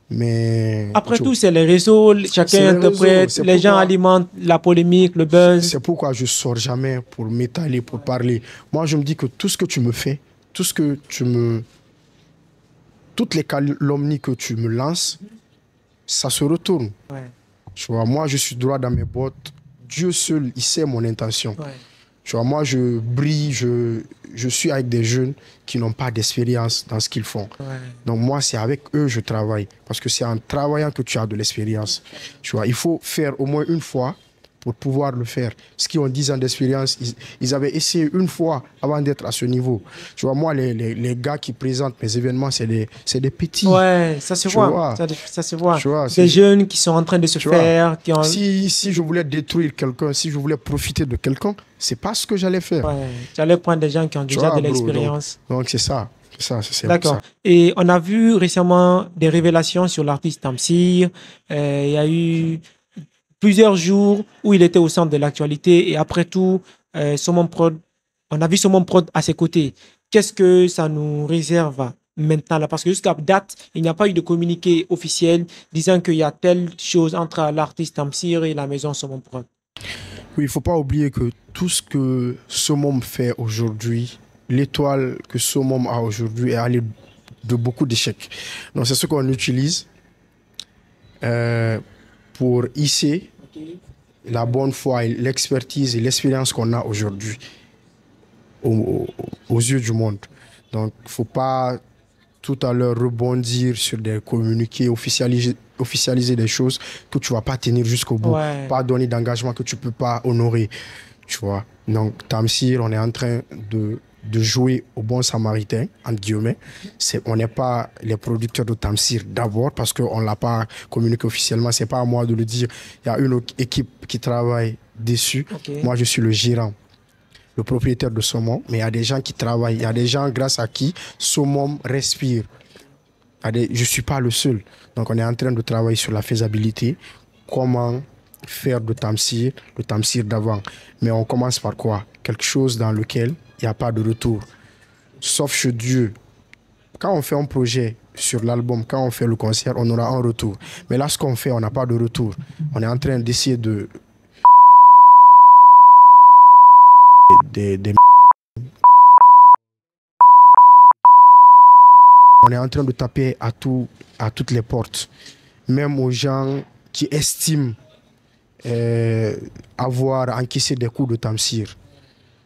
Mais après tout, c'est les réseaux, chacun interprète, les gens alimentent la polémique, le buzz. C'est pourquoi je ne sors jamais pour m'étaler, pour parler. Moi, je me dis que tout ce que tu me fais, toutes les calomnies que tu me lances, ça se retourne. Ouais. Tu vois, moi, je suis droit dans mes bottes. Dieu seul, il sait mon intention. Ouais. Tu vois, moi, je brille, je suis avec des jeunes qui n'ont pas d'expérience dans ce qu'ils font. Ouais. Donc, moi, c'est avec eux que je travaille. Parce que c'est en travaillant que tu as de l'expérience. Tu vois, il faut faire au moins une fois pour pouvoir le faire. Ce qui ont 10 ans d'expérience, ils avaient essayé une fois avant d'être à ce niveau. Tu vois, moi, les gars qui présentent mes événements, c'est des petits. Ouais, ça se voit. Ça se voit. Des jeunes qui sont en train de se faire. Qui ont... si je voulais détruire quelqu'un, si je voulais profiter de quelqu'un, c'est pas ce que j'allais faire. Ouais, j'allais prendre des gens qui ont déjà de l'expérience. Donc c'est ça. D'accord. Et on a vu récemment des révélations sur l'artiste Tamsir. Il y a eu plusieurs jours où il était au centre de l'actualité et après tout, Somom Prod, on a vu Somom Prod à ses côtés. Qu'est-ce que ça nous réserve maintenant là? Parce que jusqu'à date, il n'y a pas eu de communiqué officiel disant qu'il y a telle chose entre l'artiste Tamsir et la maison Somom Prod. Oui, il ne faut pas oublier que tout ce que Somom fait aujourd'hui, l'étoile que Somom a aujourd'hui est allée de beaucoup d'échecs. Donc c'est ce qu'on utilise pour hisser la bonne foi, l'expertise et l'expérience qu'on a aujourd'hui aux yeux du monde. Donc, il ne faut pas tout à l'heure rebondir sur des communiqués, officialiser des choses que tu ne vas pas tenir jusqu'au bout, pas donner d'engagement que tu ne peux pas honorer. Tu vois. Donc, Tamsir, on est en train de jouer au bon samaritain, entre guillemets. On n'est pas les producteurs de Tamsir d'abord parce qu'on ne l'a pas communiqué officiellement. Ce n'est pas à moi de le dire. Il y a une équipe qui travaille dessus. Moi, je suis le gérant, le propriétaire de Somom. Mais il y a des gens qui travaillent. Il y a des gens grâce à qui Somom respire. Je ne suis pas le seul. Donc, on est en train de travailler sur la faisabilité. Comment faire de Tamsir le Tamsir d'avant. Mais on commence par quoi? Quelque chose dans lequel il n'y a pas de retour. Sauf chez Dieu. Quand on fait un projet sur l'album, quand on fait le concert, on aura un retour. Mais là, ce qu'on fait, on n'a pas de retour. On est en train d'essayer de... On est en train de taper à toutes les portes. Même aux gens qui estiment avoir encaissé des coups de Tamsir.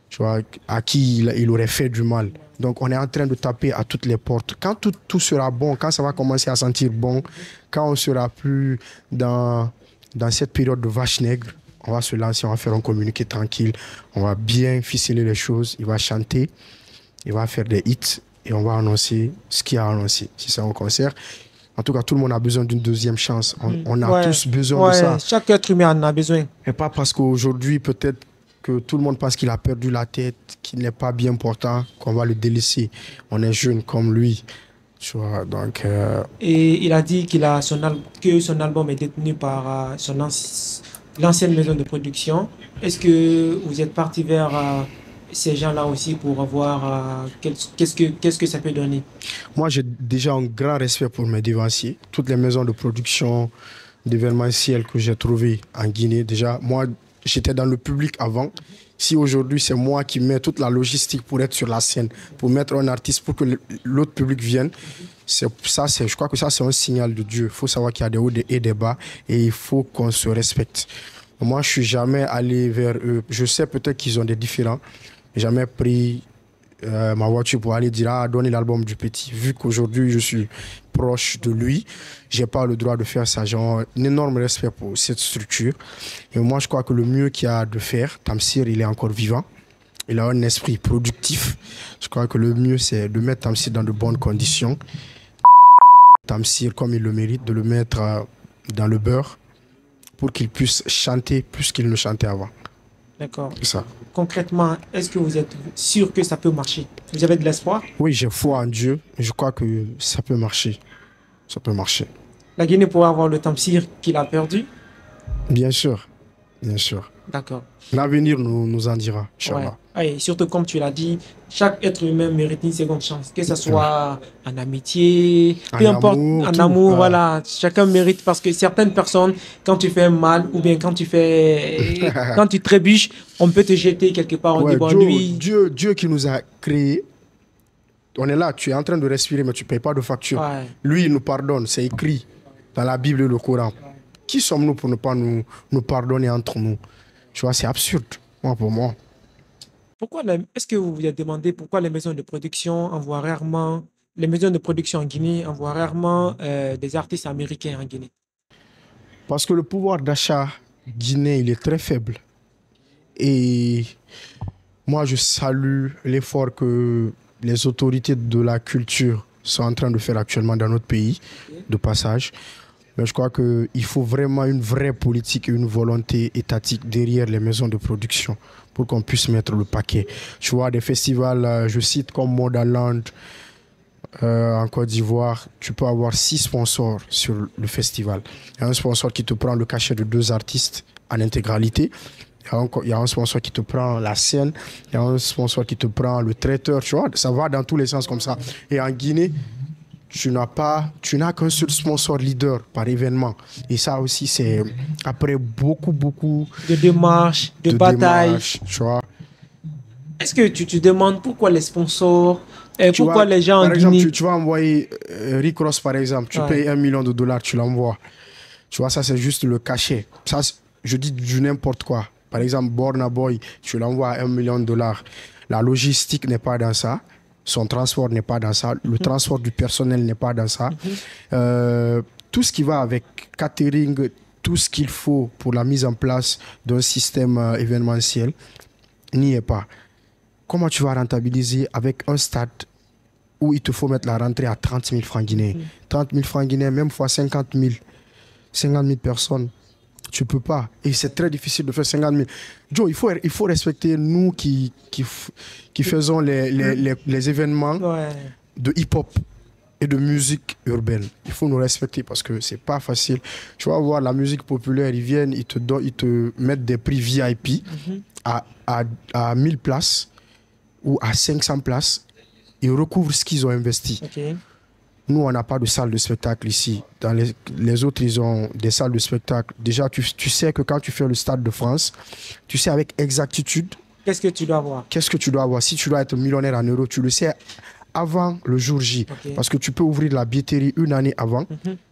Tu vois, à qui il aurait fait du mal. Donc, on est en train de taper à toutes les portes. Quand tout sera bon, quand ça va commencer à sentir bon, quand on sera plus dans cette période de vache nègre, on va se lancer, on va faire un communiqué tranquille, on va bien ficeler les choses, il va chanter, il va faire des hits et on va annoncer ce qu'il a annoncé. Si c'est un concert, en tout cas, tout le monde a besoin d'une deuxième chance. On a tous besoin de ça. Chaque être humain en a besoin. Et pas parce qu'aujourd'hui, peut-être que tout le monde pense qu'il a perdu la tête, qu'il n'est pas bien portant, qu'on va le délaisser. On est jeune comme lui. Tu vois, donc, Et il a dit que son album est détenu par l'ancienne maison de production. Est-ce que vous êtes parti vers ces gens-là aussi pour voir qu'est-ce que ça peut donner? Moi, j'ai déjà un grand respect pour mes devanciers. Toutes les maisons de production, d'événementiel que j'ai trouvées en Guinée. Déjà, moi, j'étais dans le public avant. Si aujourd'hui, c'est moi qui mets toute la logistique pour être sur la scène, pour mettre un artiste, pour que l'autre public vienne, je crois que ça, c'est un signal de Dieu. Il faut savoir qu'il y a des hauts et des bas et il faut qu'on se respecte. Moi, je ne suis jamais allé vers eux. Je sais peut-être qu'ils ont des différends. Je n'ai jamais pris ma voiture pour aller dire donnez l'album du petit. Vu qu'aujourd'hui, je suis proche de lui, je n'ai pas le droit de faire ça. J'ai un énorme respect pour cette structure. Et moi, je crois que le mieux qu'il y a de faire, Tamsir, il est encore vivant. Il a un esprit productif. Je crois que le mieux, c'est de mettre Tamsir dans de bonnes conditions. Tamsir, comme il le mérite, de le mettre dans le beurre pour qu'il puisse chanter plus qu'il ne chantait avant. D'accord. C'est ça. Concrètement, est-ce que vous êtes sûr que ça peut marcher? Vous avez de l'espoir? Oui, j'ai foi en Dieu. Je crois que ça peut marcher. Ça peut marcher. La Guinée pourra avoir le Tamsir qu'il a perdu? Bien sûr. Bien sûr. D'accord. L'avenir nous en dira, Inch'Allah. Ouais. Et surtout, comme tu l'as dit, chaque être humain mérite une seconde chance. Que ce soit en amitié, peu importe, en amour, voilà. Chacun mérite parce que certaines personnes, quand tu fais un mal ou bien quand tu trébuches, on peut te jeter quelque part. On dit, bon, Dieu qui nous a créés, on est là, tu es en train de respirer, mais tu ne payes pas de facture. Ouais. Lui, il nous pardonne, c'est écrit dans la Bible et le Coran. Qui sommes-nous pour ne pas nous pardonner entre nous? Tu vois, c'est absurde, pour moi. Est-ce que vous vous êtes demandé pourquoi les maisons de production envoient rarement, les maisons de production en Guinée envoient rarement des artistes américains en Guinée? Parce que le pouvoir d'achat guinéen, il est très faible. Et moi, je salue l'effort que les autorités de la culture sont en train de faire actuellement dans notre pays, de passage. Mais je crois qu'il faut vraiment une vraie politique et une volonté étatique derrière les maisons de production pour qu'on puisse mettre le paquet. Tu vois, des festivals, je cite comme Modaland en Côte d'Ivoire, tu peux avoir 6 sponsors sur le festival. Il y a un sponsor qui te prend le cachet de 2 artistes en intégralité. Il y a un sponsor qui te prend la scène. Il y a un sponsor qui te prend le traiteur. Tu vois, ça va dans tous les sens comme ça. Et en Guinée, tu n'as qu'un seul sponsor leader par événement. Et ça aussi, c'est après beaucoup de démarches, de batailles. Tu vois. Est-ce que tu te demandes pourquoi les sponsors, pourquoi les gens en Guinée... Par exemple, tu vas envoyer Rick Ross, par exemple. Tu payes $1 million, tu l'envoies. Tu vois, ça, c'est juste le cachet. Ça, je dis du n'importe quoi. Par exemple, Burna Boy, tu l'envoies à $1 million. La logistique n'est pas dans ça. Son transport n'est pas dans ça. Le transport du personnel n'est pas dans ça. Tout ce qui va avec catering, tout ce qu'il faut pour la mise en place d'un système événementiel n'y est pas. Comment tu vas rentabiliser avec un stade où il te faut mettre la rentrée à 30 000 francs guinéens? 30 000 francs guinéens, même fois 50 000 personnes. Tu ne peux pas. Et c'est très difficile de faire 50 000. Joe, il faut respecter nous qui faisons les événements de hip-hop et de musique urbaine. Il faut nous respecter parce que ce n'est pas facile. Tu vas voir la musique populaire, ils viennent, ils te mettent des prix VIP à 1000 places ou à 500 places. Ils recouvrent ce qu'ils ont investi. Okay. Nous, on n'a pas de salle de spectacle ici. Dans les autres, ils ont des salles de spectacle. Déjà, tu sais que quand tu fais le Stade de France, tu sais avec exactitude... Qu'est-ce que tu dois avoir? Qu'est-ce que tu dois avoir? Si tu dois être millionnaire en euros, tu le sais avant le jour J. Okay. Parce que tu peux ouvrir la billetterie une année avant.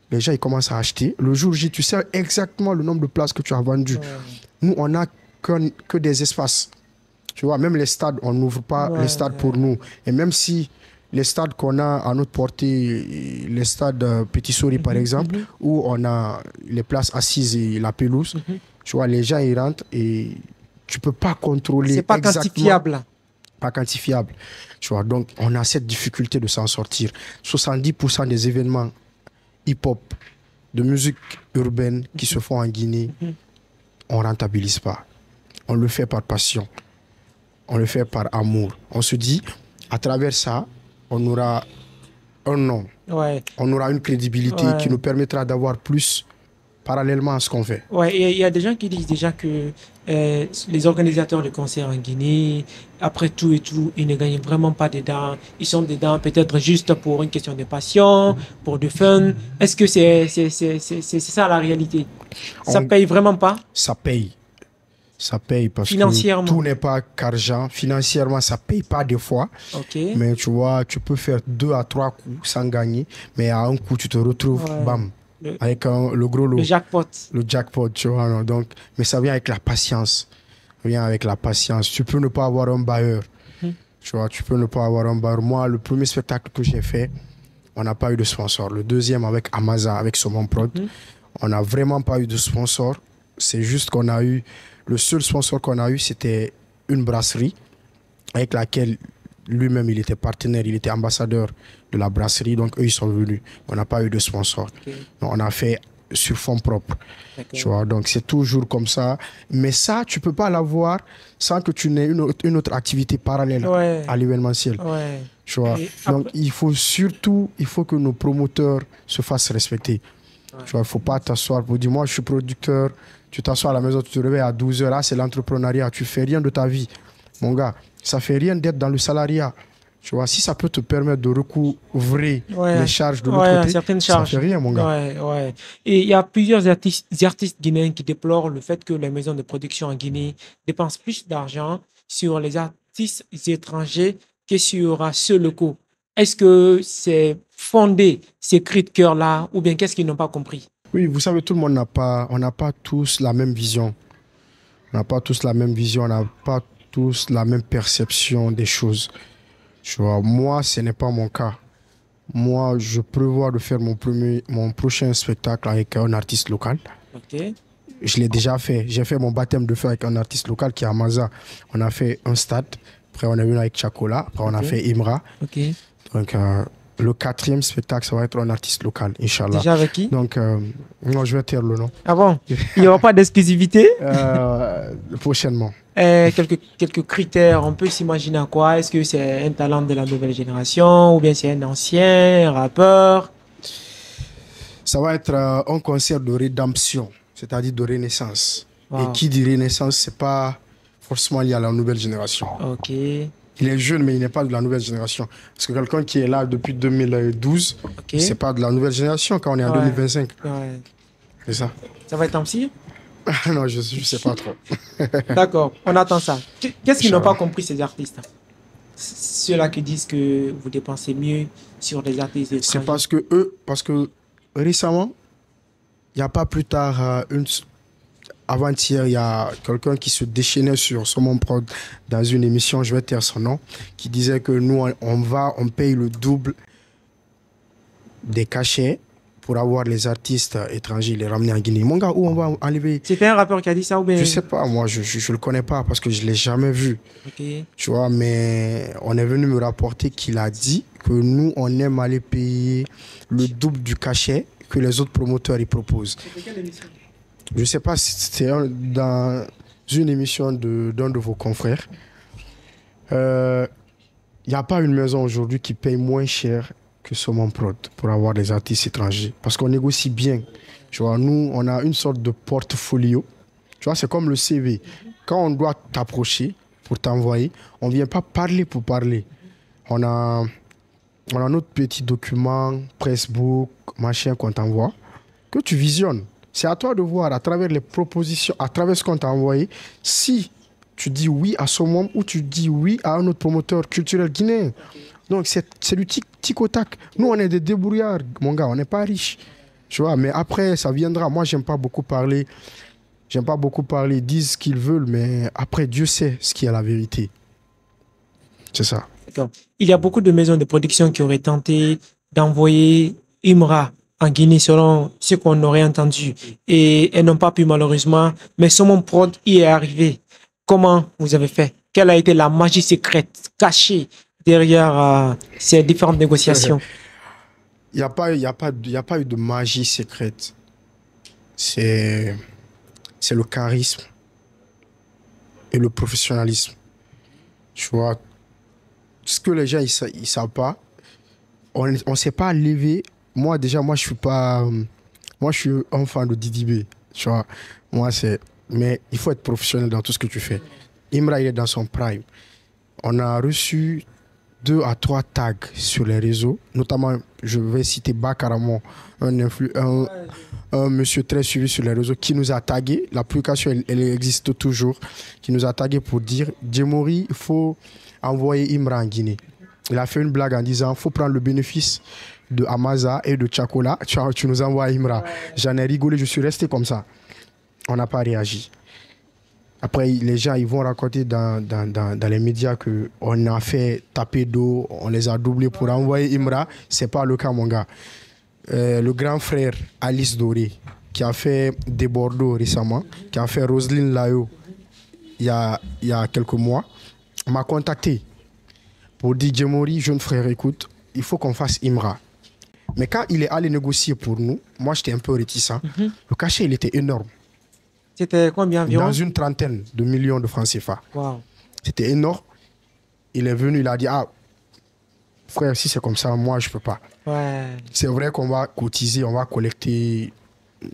Les gens, ils commencent à acheter. Le jour J, tu sais exactement le nombre de places que tu as vendues. Nous, on n'a que des espaces. Tu vois, même les stades, on n'ouvre pas les stades pour nous. Et même si les stades qu'on a à notre portée, les stades Petit Souris par exemple, où on a les places assises et la pelouse, tu vois, les gens ils rentrent et tu peux pas contrôler. C'est pas quantifiable. Pas quantifiable. Tu vois, donc on a cette difficulté de s'en sortir. 70% des événements hip-hop, de musique urbaine qui se font en Guinée, on rentabilise pas. On le fait par passion. On le fait par amour. On se dit, à travers ça, on aura un nom. On aura une crédibilité qui nous permettra d'avoir plus parallèlement à ce qu'on fait. Ouais, il y a des gens qui disent déjà que les organisateurs de concerts en Guinée, après tout et tout, ils ne gagnent vraiment pas dedans. Ils sont dedans peut-être juste pour une question de passion, pour du fun. Est-ce que c'est ça la réalité? Ça paye vraiment pas? Ça paye. Ça paye parce que tout n'est pas qu'argent. Financièrement, ça paye pas des fois. Mais tu vois, tu peux faire 2 à 3 coups sans gagner. Mais à un coup, tu te retrouves, bam, avec le gros lot. Le jackpot. Le jackpot, tu vois. Non, donc, mais ça vient avec la patience. Ça vient avec la patience. Tu peux ne pas avoir un bailleur. Tu vois, tu peux ne pas avoir un bailleur. Moi, le premier spectacle que j'ai fait, on n'a pas eu de sponsor. Le deuxième avec Amaza, avec Saumon Prod, on n'a vraiment pas eu de sponsor. C'est juste qu'on a eu... Le seul sponsor qu'on a eu, c'était une brasserie avec laquelle lui-même, il était partenaire, il était ambassadeur de la brasserie. Donc, eux, ils sont venus. On n'a pas eu de sponsor. Donc, on a fait sur fonds propres. Tu vois, donc, c'est toujours comme ça. Mais ça, tu ne peux pas l'avoir sans que tu n'aies une autre activité parallèle à l'événementiel. Tu vois, donc, il faut surtout, que nos promoteurs se fassent respecter. Tu vois, il ne faut pas t'asseoir pour dire, moi, je suis producteur. Tu t'assois à la maison, tu te réveilles à 12h, là, c'est l'entrepreneuriat. Tu ne fais rien de ta vie. Mon gars, ça ne fait rien d'être dans le salariat. Tu vois, si ça peut te permettre de recouvrer les charges de l'autre côté, certaines charges. Ça ne fait rien, mon gars. Et il y a plusieurs artistes guinéens qui déplorent le fait que les maisons de production en Guinée dépensent plus d'argent sur les artistes étrangers que sur ceux locaux. Est-ce que c'est fondé, ces cris de cœur-là, ou bien qu'est-ce qu'ils n'ont pas compris? Oui, vous savez, tout le monde n'a pas tous la même vision. On n'a pas tous la même vision, on n'a pas tous la même perception des choses. Tu vois, moi, ce n'est pas mon cas. Moi, je prévois de faire mon prochain spectacle avec un artiste local. Je l'ai déjà fait. J'ai fait mon baptême de feu avec un artiste local qui est à Maza. On a fait un stade. Après, on est venu avec Chakola. Après, on a fait Imra. Donc, le 4e spectacle, ça va être un artiste local, Inch'Allah. Déjà avec qui? Donc, non, je vais taire le nom. Ah bon? Il n'y aura pas d'exclusivité? Prochainement. Quelques critères, on peut s'imaginer à quoi? Est-ce que c'est un talent de la nouvelle génération ou bien c'est un ancien rappeur? Ça va être un concert de rédemption, c'est-à-dire de renaissance. Et qui dit renaissance, c'est pas forcément lié à la nouvelle génération. Il est jeune, mais il n'est pas de la nouvelle génération. Parce que quelqu'un qui est là depuis 2012, c'est pas de la nouvelle génération quand on est en 2025. C'est ça. Ça va être en psy? Non, je ne sais pas trop. D'accord, on attend ça. Qu'est-ce qu'ils n'ont pas compris, ces artistes? Ceux-là qui disent que vous dépensez mieux sur des artistes étrangers. C'est parce que récemment, il n'y a pas plus tard, avant-hier, il y a quelqu'un qui se déchaînait sur Saumon Prod dans une émission, je vais taire son nom, qui disait que nous, on paye le double des cachets pour avoir les artistes étrangers, les ramener en Guinée. Mon gars, où on va enlever? C'était un rappeur qui a dit ça ou bien? Je sais pas, moi, je le connais pas parce que je l'ai jamais vu. Tu vois, mais on est venu me rapporter qu'il a dit que nous, on aime aller payer le double du cachet que les autres promoteurs y proposent. C'était quelle émission? Je sais pas si c'était dans une émission d'un de vos confrères. Il n'y a pas une maison aujourd'hui qui paye moins cher que Saumon Prod pour avoir des artistes étrangers. Parce qu'on négocie bien. Tu vois, nous, on a une sorte de portfolio. Tu vois, c'est comme le CV. Quand on doit t'approcher pour t'envoyer, on ne vient pas parler pour parler. On a notre petit document, pressbook, machin qu'on t'envoie, que tu visionnes. C'est à toi de voir à travers les propositions, à travers ce qu'on t'a envoyé, si tu dis oui à Saumon ou tu dis oui à un autre promoteur culturel guinéen. Donc, c'est du tic au tac. Nous, on est des débrouillards, mon gars, on n'est pas riches. Tu vois, mais après, ça viendra. Moi, j'aime pas beaucoup parler. J'aime pas beaucoup parler, ils disent ce qu'ils veulent, mais après, Dieu sait ce qui est la vérité. C'est ça. D'accord. Il y a beaucoup de maisons de production qui auraient tenté d'envoyer Imra en Guinée selon ce qu'on aurait entendu et elles n'ont pas pu malheureusement, mais Somon Prod y est arrivé. Comment vous avez fait? Quelle a été la magie secrète cachée derrière ces différentes négociations? Il n'y a pas eu de magie secrète. C'est le charisme et le professionnalisme. Tu vois, ce que les gens ils savent pas, on ne s'est pas levé. Moi, déjà, moi, je suis un fan de Didi B. Tu vois, mais il faut être professionnel dans tout ce que tu fais. Imra, il est dans son prime. On a reçu 2 à 3 tags sur les réseaux, notamment, je vais citer Bakaramon, un monsieur très suivi sur les réseaux qui nous a tagué. L'application, elle existe toujours, qui nous a tagué pour dire Djemori, il faut envoyer Imra en Guinée. Il a fait une blague en disant il faut prendre le bénéfice de Amaza et de Chakola. Tu nous envoies Imra. Ouais. J'en ai rigolé, je suis resté comme ça. On n'a pas réagi. Après, les gens ils vont raconter dans les médias qu'on a fait taper d'eau, on les a doublés pour envoyer Imra. Ce n'est pas le cas, mon gars. Le grand frère Alice Doré, qui a fait des Bordeaux récemment, qui a fait Roselyne Layo il y a quelques mois, m'a contacté pour dire Djemori, jeune frère, écoute, il faut qu'on fasse Imra. Mais quand il est allé négocier pour nous, moi j'étais un peu réticent. Le cachet, il était énorme. C'était combien environ? Dans une 30aine de millions de francs CFA. Wow. C'était énorme. Il est venu, il a dit, ah, frère, si c'est comme ça, moi je ne peux pas. Ouais. C'est vrai qu'on va cotiser, on va collecter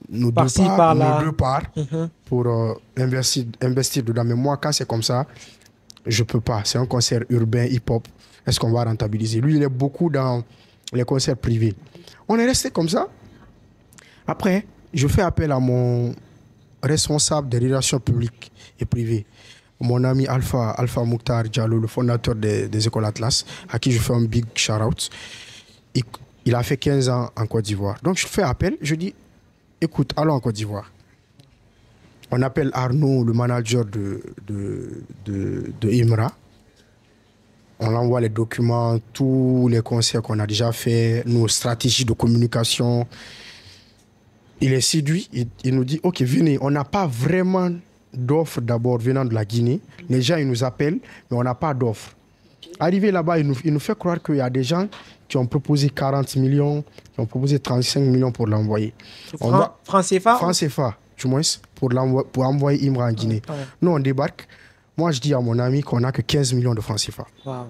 nos deux parts pour investir dedans. Mais moi, quand c'est comme ça, je ne peux pas. C'est un concert urbain, hip-hop. Est-ce qu'on va rentabiliser? Lui, il est beaucoup dans les concerts privés. On est resté comme ça. Après, je fais appel à mon responsable des relations publiques et privées, mon ami Alpha Mouktar Diallo, le fondateur des écoles Atlas, à qui je fais un big shout-out. Il a fait 15 ans en Côte d'Ivoire. Donc, je fais appel, je dis, écoute, allons en Côte d'Ivoire. On appelle Arnaud, le manager de Imra. On envoie les documents, tous les concerts qu'on a déjà fait, nos stratégies de communication. Il est séduit, il nous dit, ok, venez, on n'a pas vraiment d'offres d'abord venant de la Guinée. Les gens, ils nous appellent, mais on n'a pas d'offres. Arrivé là-bas, il nous fait croire qu'il y a des gens qui ont proposé 40 millions, qui ont proposé 35 millions pour l'envoyer. Franc CFA? Franc CFA, du moins, pour envoyer Imra en Guinée. Ouais. Nous, on débarque. Moi, je dis à mon ami qu'on n'a que 15 millions de francs CFA. Wow.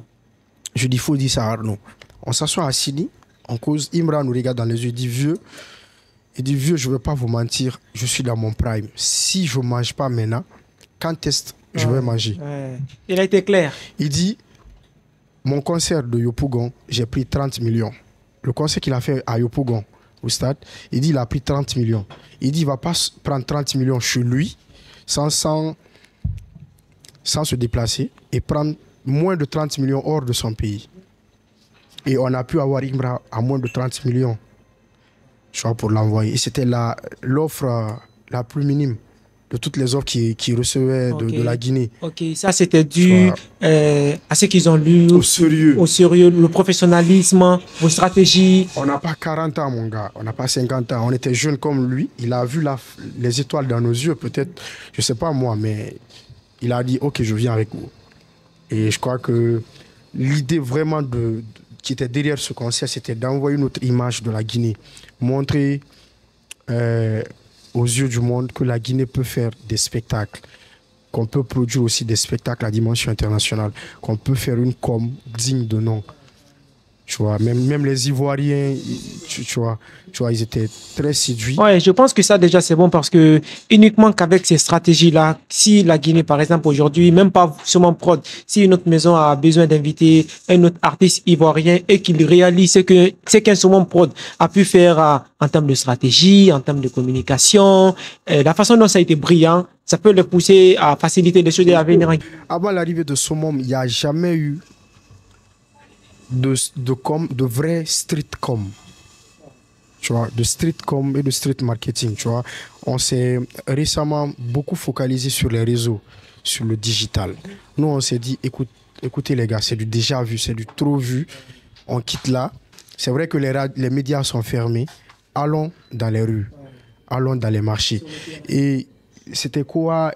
Je dis, il faut dire ça à Arnaud. On s'assoit à Sydney, on cause, Imra nous regarde dans les yeux, il dit, vieux, je ne veux pas vous mentir, je suis dans mon prime. Si je ne mange pas maintenant, quand est-ce que je vais manger? Ouais. Il a été clair. Il dit, mon concert de Yopougon, j'ai pris 30 millions. Le concert qu'il a fait à Yopougon, au stade, il dit, il a pris 30 millions. Il dit, il ne va pas prendre 30 millions chez lui, sans se déplacer, et prendre moins de 30 millions hors de son pays. Et on a pu avoir Imra à moins de 30 millions. Pour l'envoyer. Et c'était l'offre la plus minime de toutes les offres qu'ils recevaient de la Guinée. Ok, ça c'était dû à ce qu'ils ont lu. Au sérieux, le professionnalisme, vos stratégies. On n'a pas 40 ans, mon gars. On n'a pas 50 ans. On était jeunes comme lui. Il a vu les étoiles dans nos yeux, peut-être. Je ne sais pas moi, mais il a dit, ok, je viens avec vous. Et je crois que l'idée vraiment qui était derrière ce concert, c'était d'envoyer notre image de la Guinée. Montrer aux yeux du monde que la Guinée peut faire des spectacles, qu'on peut produire aussi des spectacles à dimension internationale, qu'on peut faire une com digne de nom. Tu vois, même les Ivoiriens, tu vois, ils étaient très séduits. Ouais, je pense que ça déjà c'est bon parce que uniquement qu'avec ces stratégies-là, si la Guinée par exemple aujourd'hui, même pas seulement prod, si une autre maison a besoin d'inviter un autre artiste ivoirien et qu'il réalise ce qu'un Saumon Prod a pu faire en termes de stratégie, en termes de communication, la façon dont ça a été brillant, ça peut le pousser à faciliter les choses et à venir. Avant l'arrivée de Saumon, il n'y a jamais eu de vrai street com. tu vois, de street com et de street marketing, tu vois. On s'est récemment beaucoup focalisé sur les réseaux, sur le digital. Nous, on s'est dit, écoutez les gars, c'est du déjà vu, c'est du trop vu. On quitte là. C'est vrai que les médias sont fermés. Allons dans les rues, allons dans les marchés. Et c'était quoi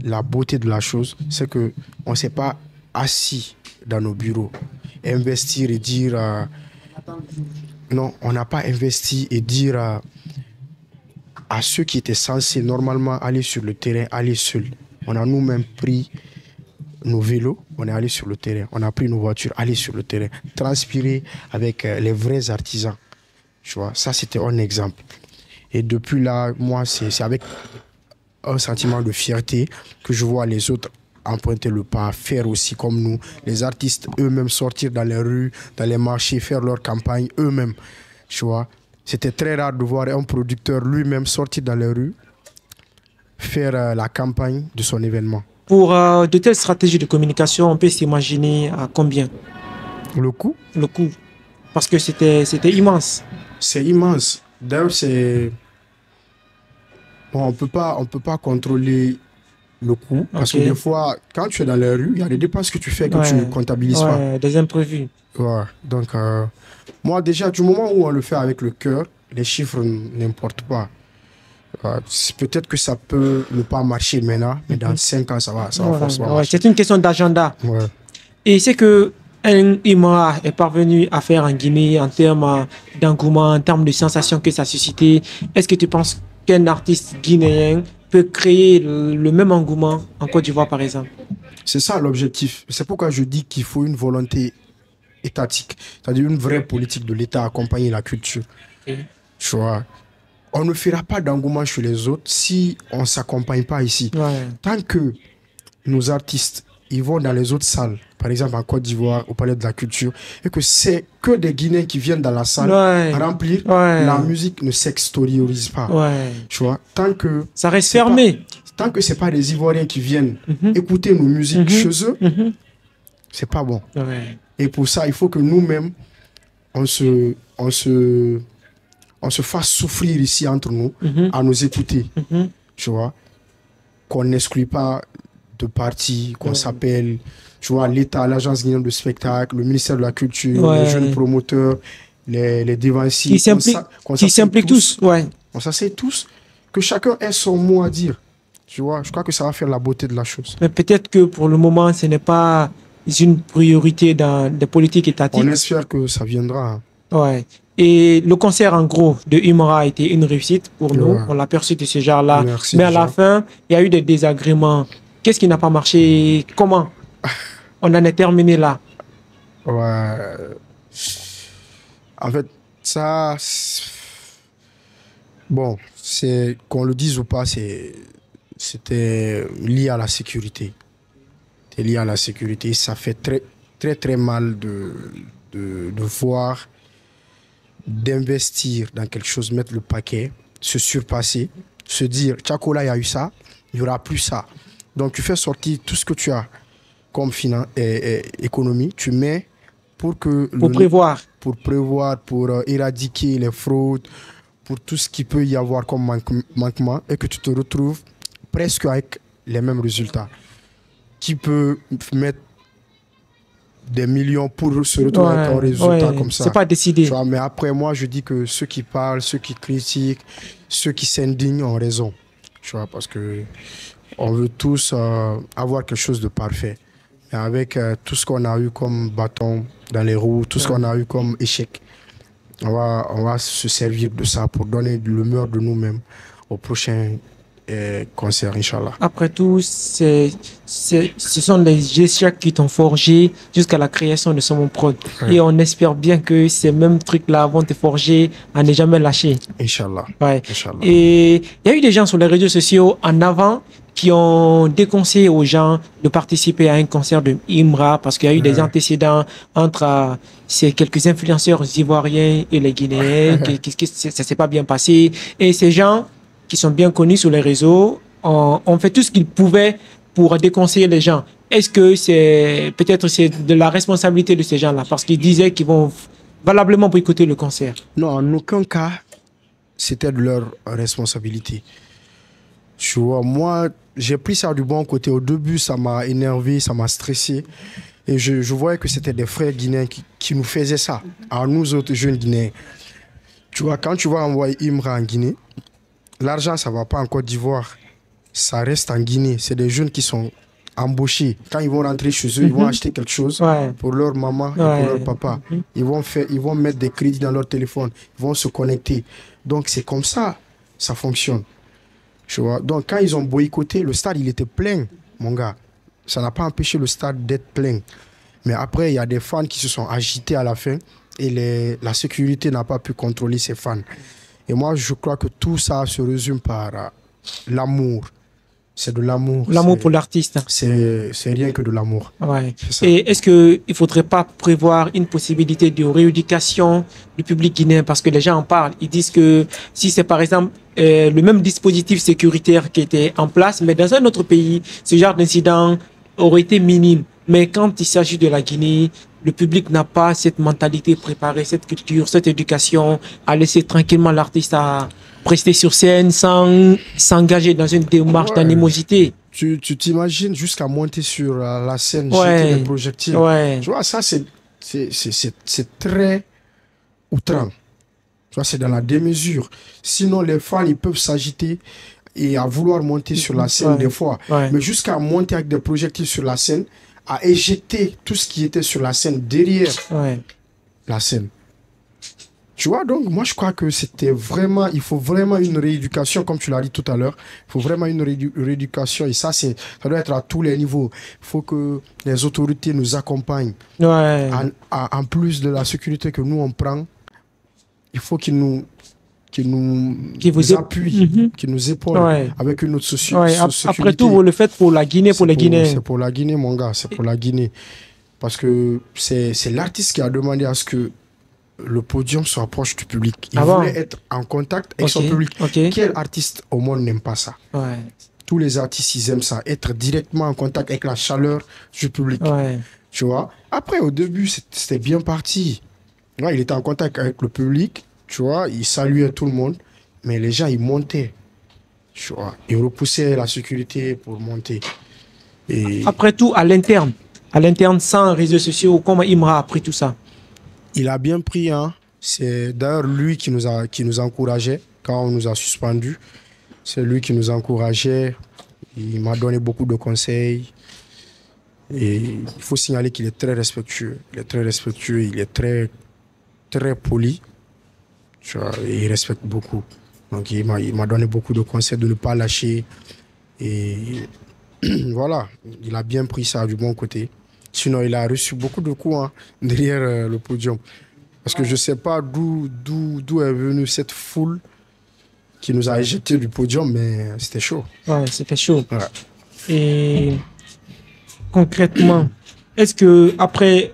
la beauté de la chose? C'est qu'on ne s'est pas assis dans nos bureaux, investir et dire... non, on n'a pas investi et dire à ceux qui étaient censés normalement aller sur le terrain, aller seuls. On a nous-mêmes pris nos vélos, on est allé sur le terrain. On a pris nos voitures, aller sur le terrain. Transpirer avec les vrais artisans. Tu vois, ça c'était un exemple. Et depuis là, moi, c'est avec un sentiment de fierté que je vois les autres emprunter le pas, faire aussi comme nous, les artistes eux-mêmes sortir dans les rues, dans les marchés, faire leur campagne eux-mêmes, tu vois. C'était très rare de voir un producteur lui-même sortir dans les rues, faire la campagne de son événement. Pour de telles stratégies de communication, on peut s'imaginer à combien? Le coût? Le coût. Parce que c'était immense. C'est immense. D'ailleurs, c'est... Bon, on peut pas contrôler le coût. Parce que des fois, quand tu es dans les rues, il y a des dépenses que tu fais que tu ne comptabilises pas. Des imprévus. Ouais. Donc, moi, déjà, du moment où on le fait avec le cœur, les chiffres n'importent pas. Peut-être que ça peut ne pas marcher maintenant, mais dans 5 ans, ça va forcément marcher. C'est une question d'agenda. Ouais. Et c'est que un Imra est parvenu à faire en Guinée en termes d'engouement, en termes de sensations que ça a suscité. Est-ce que tu penses qu'un artiste guinéen peut créer le même engouement en Côte d'Ivoire, par exemple? C'est ça l'objectif. C'est pourquoi je dis qu'il faut une volonté étatique, c'est-à-dire une vraie politique de l'État à accompagner la culture. Tu vois, on ne fera pas d'engouement chez les autres si on ne s'accompagne pas ici. Tant que nos artistes ils vont dans les autres salles, par exemple en Côte d'Ivoire, au Palais de la Culture, et que c'est que des Guinéens qui viennent dans la salle remplir, la musique ne s'extériorise pas. Tu vois, tant que... Ça reste fermé. Tant que ce n'est pas des Ivoiriens qui viennent écouter nos musiques chez eux, c'est pas bon. Et pour ça, il faut que nous-mêmes, on se fasse souffrir ici entre nous, à nous écouter. Tu vois, qu'on n'exclut pas de partis, qu'on s'appelle, tu vois, l'État, l'Agence guinéenne de spectacle, le ministère de la Culture, les jeunes promoteurs, les dévanciers. Qui s'impliquent tous. On s'assied tous, que chacun ait son mot à dire. Tu vois, je crois que ça va faire la beauté de la chose. Mais peut-être que pour le moment, ce n'est pas une priorité dans des politiques étatiques. On espère que ça viendra. Et le concert, en gros, de Imra a été une réussite pour nous. On l'a perçu de ce genre-là. Mais à la fin, il y a eu des désagréments. Qu'est-ce qui n'a pas marché? Comment on en est terminé là? En fait, ça... Bon, c'est qu'on le dise ou pas, c'était lié à la sécurité. C'était lié à la sécurité. Ça fait très mal de voir, d'investir dans quelque chose, mettre le paquet, se surpasser, se dire, Tchakola, il y a eu ça, il n'y aura plus ça. Donc, tu fais sortir tout ce que tu as comme économie, tu mets pour que... prévoir. Pour prévoir, pour éradiquer les fraudes, pour tout ce qui peut y avoir comme manquement et que tu te retrouves presque avec les mêmes résultats. Qui peut mettre des millions pour se retrouver avec un résultat comme ça. C'est pas décidé. Tu vois, mais après, moi, je dis que ceux qui parlent, ceux qui critiquent, ceux qui s'indignent ont raison. Tu vois, parce que on veut tous avoir quelque chose de parfait. Mais avec tout ce qu'on a eu comme bâton dans les roues, tout ce qu'on a eu comme échec, on va se servir de ça pour donner le meilleur de nous-mêmes au prochain concert, Inch'Allah. Après tout, ce sont les échecs qui t'ont forgé jusqu'à la création de Somon Prod. Et on espère bien que ces mêmes trucs-là vont te forger à ne jamais lâcher. Inch'Allah. Inch'Allah. Et il y a eu des gens sur les réseaux sociaux en avant qui ont déconseillé aux gens de participer à un concert de Imra parce qu'il y a eu des antécédents entre ces quelques influenceurs ivoiriens et les Guinéens, que ça ne s'est pas bien passé. Et ces gens qui sont bien connus sur les réseaux ont fait tout ce qu'ils pouvaient pour déconseiller les gens. Est-ce que c'est de la responsabilité de ces gens-là parce qu'ils disaient qu'ils vont valablement boycotter le concert? Non, en aucun cas, c'était de leur responsabilité. Tu vois, moi, j'ai pris ça du bon côté. Au début, ça m'a énervé, ça m'a stressé. Et je voyais que c'était des frères guinéens qui nous faisaient ça, à nous autres jeunes Guinéens. Tu vois, quand tu vas envoyer Imra en Guinée, l'argent, ça ne va pas en Côte d'Ivoire. Ça reste en Guinée. C'est des jeunes qui sont embauchés. Quand ils vont rentrer chez eux, ils vont acheter quelque chose pour leur maman et pour leur papa. Ils vont mettre des crédits dans leur téléphone. Ils vont se connecter. Donc, c'est comme ça, ça fonctionne. Tu vois? Donc, quand ils ont boycotté, le stade, il était plein, mon gars. Ça n'a pas empêché le stade d'être plein. Mais après, il y a des fans qui se sont agités à la fin et la sécurité n'a pas pu contrôler ces fans. Et moi, je crois que tout ça se résume par l'amour. C'est de l'amour. L'amour pour l'artiste. C'est rien que de l'amour. Ouais. Et est-ce qu'il ne faudrait pas prévoir une possibilité de rééducation du public guinéen? Parce que les gens en parlent. Ils disent que si c'est par exemple le même dispositif sécuritaire qui était en place, mais dans un autre pays, ce genre d'incident aurait été minime. Mais quand il s'agit de la Guinée, le public n'a pas cette mentalité préparée, cette culture, cette éducation à laisser tranquillement l'artiste à prester sur scène sans s'engager dans une démarche d'animosité. Tu t'imagines jusqu'à monter sur la scène, jeter des projectiles. Tu vois, ça, c'est très outrant. Tu vois, c'est dans la démesure. Sinon, les fans, ils peuvent s'agiter et à vouloir monter sur la scène des fois. Mais jusqu'à monter avec des projectiles sur la scène, à éjecter tout ce qui était sur la scène derrière la scène. Tu vois, donc moi je crois que il faut vraiment une rééducation, comme tu l'as dit tout à l'heure. Il faut vraiment une rééducation et ça doit être à tous les niveaux. Il faut que les autorités nous accompagnent. En plus de la sécurité que nous on prend, il faut qu'ils nous appuient, qu'ils nous épaulent avec une autre sécurité. Après tout, vous le faites pour la Guinée, pour les Guinéens. C'est pour la Guinée, mon gars, c'est pour la Guinée. Parce que c'est l'artiste qui a demandé à ce que le podium soit proche du public. Il voulait être en contact avec son public. Quel artiste au monde n'aime pas ça? Tous les artistes, ils aiment ça. Être directement en contact avec la chaleur du public. Tu vois? Après, au début, c'était bien parti. Il était en contact avec le public. Tu vois? Il saluait tout le monde. Mais les gens, ils montaient. Tu vois? Ils repoussaient la sécurité pour monter. Et après tout, à l'interne, sans réseaux sociaux, comment Imra a pris tout ça? Il a bien pris, hein. C'est d'ailleurs lui qui nous encourageait quand on nous a suspendus. C'est lui qui nous encourageait. Il m'a donné beaucoup de conseils. Et il faut signaler qu'il est très respectueux. Il est très respectueux, il est très, très poli. Tu vois, et il respecte beaucoup. Donc il m'a donné beaucoup de conseils de ne pas lâcher. Et voilà, il a bien pris ça du bon côté. Sinon, il a reçu beaucoup de coups derrière le podium. Parce que je ne sais pas d'où est venue cette foule qui nous a éjectés du podium, mais c'était chaud. Ouais, c'était chaud. Et concrètement, est-ce que après,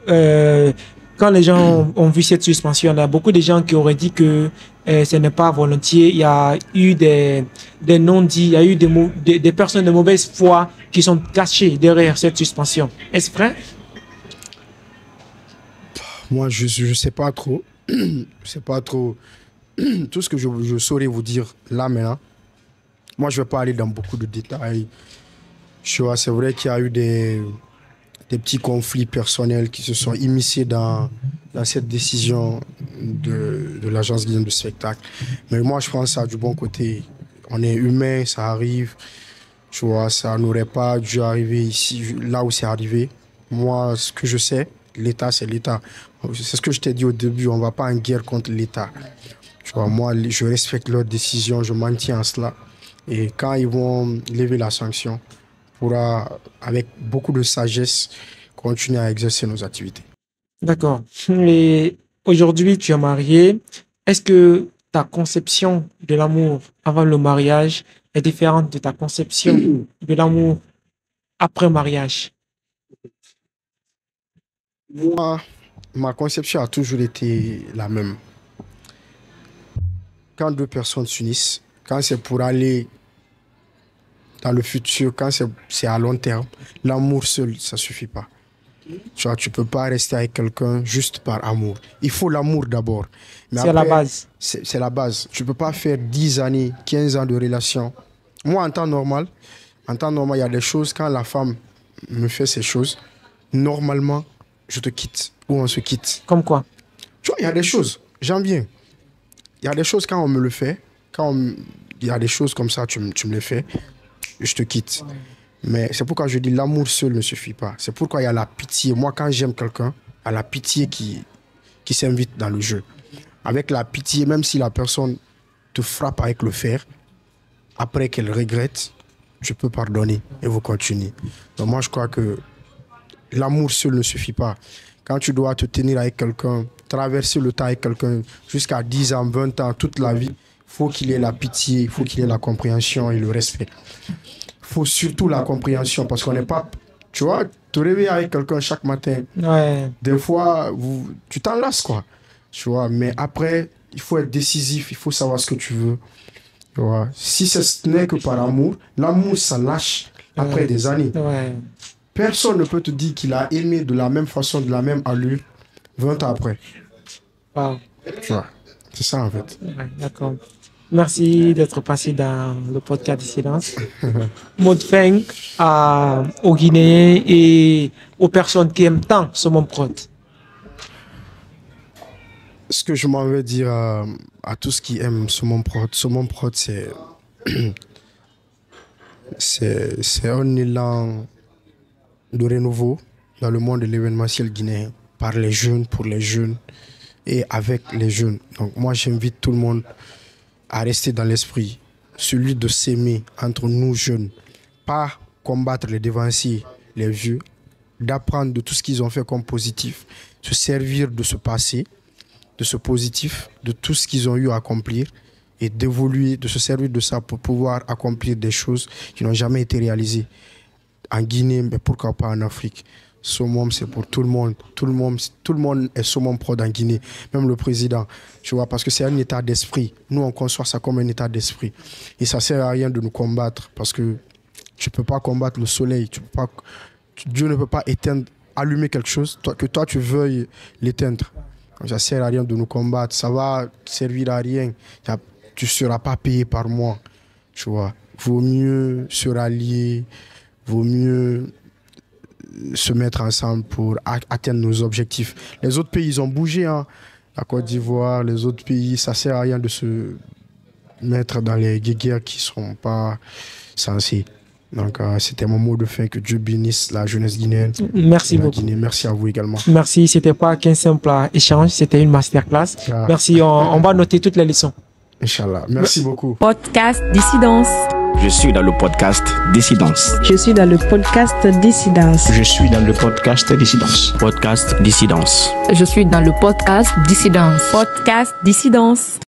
quand les gens ont vu cette suspension, il y a beaucoup de gens qui auraient dit que ce n'est pas volontiers. Il y a eu des non-dits, il y a eu des personnes de mauvaise foi qui sont cachées derrière cette suspension. Est-ce vrai? Moi, je sais pas trop. Je sais pas trop. Tout ce que je saurais vous dire là maintenant, moi, je vais pas aller dans beaucoup de détails. Tu vois, c'est vrai qu'il y a eu des petits conflits personnels qui se sont immiscés dans cette décision de l'agence guinéenne de spectacle. Mais moi, je pense ça du bon côté. On est humain, ça arrive. Tu vois, ça n'aurait pas dû arriver ici, là où c'est arrivé. Moi, ce que je sais, l'État, c'est l'État. C'est ce que je t'ai dit au début, on ne va pas en guerre contre l'État. Tu vois, moi, je respecte leurs décisions, je m'en tiens à cela. Et quand ils vont lever la sanction, on pourra, avec beaucoup de sagesse, continuer à exercer nos activités. D'accord. Et aujourd'hui, tu es marié. Est-ce que ta conception de l'amour avant le mariage est différente de ta conception de l'amour après mariage? Moi, ma conception a toujours été la même. Quand deux personnes s'unissent, quand c'est pour aller dans le futur, quand c'est à long terme, l'amour seul, ça ne suffit pas. Tu vois, tu peux pas rester avec quelqu'un juste par amour. Il faut l'amour d'abord. Mais C'est la après, base. C'est la base. Tu peux pas faire 10 années, 15 ans de relation. Moi, en temps normal, il y a des choses, quand la femme me fait ces choses, normalement, je te quitte ou on se quitte. Comme quoi? Tu vois, il y a des choses, j'en viens. Il y a des choses, quand on me le fait, il y a des choses comme ça, tu me les fais, je te quitte. Mais c'est pourquoi je dis l'amour seul ne suffit pas. C'est pourquoi il y a la pitié. Moi, quand j'aime quelqu'un, il y a la pitié qui s'invite dans le jeu. Avec la pitié, même si la personne te frappe avec le fer, après qu'elle regrette, tu peux pardonner et vous continuez. Donc moi, je crois que l'amour seul ne suffit pas. Quand tu dois te tenir avec quelqu'un, traverser le temps avec quelqu'un jusqu'à 10 ans, 20 ans, toute la vie, il faut qu'il ait la pitié, il faut qu'il ait la compréhension et le respect. Il faut surtout la compréhension parce qu'on n'est pas... Tu vois, te réveiller avec quelqu'un chaque matin, Ouais. des fois, tu t'en lasses, quoi. Tu vois, mais après, il faut être décisif, il faut savoir ce que tu veux. Tu vois, si ce n'est que par amour, l'amour, ça lâche après des années. Ouais. Personne ne peut te dire qu'il a aimé de la même façon, de la même allure, 20 ans après. Wow. Tu vois, c'est ça en fait. Ouais, d'accord. Merci d'être passé dans le podcast Dissidence. Mot de fin aux Guinéens et aux personnes qui aiment tant ce Mon Prod. Ce que je m'en vais dire à tous qui aiment Saumon Prod, c'est un élan de renouveau dans le monde de l'événementiel guinéen, par les jeunes, pour les jeunes et avec les jeunes. Donc moi, j'invite tout le monde à rester dans l'esprit, celui de s'aimer entre nous jeunes, pas combattre les dévanciers, les vieux, d'apprendre de tout ce qu'ils ont fait comme positif, se servir de ce passé, de ce positif, de tout ce qu'ils ont eu à accomplir et d'évoluer, de se servir de ça pour pouvoir accomplir des choses qui n'ont jamais été réalisées en Guinée, mais pourquoi pas en Afrique. Saumon, c'est pour tout le monde. Tout le monde est Saumon Prod en Guinée, même le président. Tu vois, parce que c'est un état d'esprit. Nous, on conçoit ça comme un état d'esprit. Et ça ne sert à rien de nous combattre parce que tu ne peux pas combattre le soleil. Dieu ne peut pas allumer quelque chose, que toi, tu veuilles l'éteindre. Ça ne sert à rien de nous combattre. Ça va servir à rien. Tu ne seras pas payé par moi. Tu vois, vaut mieux se rallier, vaut mieux se mettre ensemble pour atteindre nos objectifs. Les autres pays, ils ont bougé, hein. La Côte d'Ivoire, les autres pays, ça ne sert à rien de se mettre dans les guerres qui ne sont pas censées. Donc, c'était mon mot de fin. Que Dieu bénisse la jeunesse guinéenne. Merci beaucoup. Guinée. Merci à vous également. Merci. C'était pas qu'un simple échange, c'était une masterclass. Ah. Merci. On va noter toutes les leçons. Inch'Allah. Merci beaucoup. Podcast Dissidence. Je suis dans le podcast Dissidence. Je suis dans le podcast Dissidence. Je suis dans le podcast Dissidence. Podcast Dissidence. Je suis dans le podcast Dissidence. Podcast Dissidence.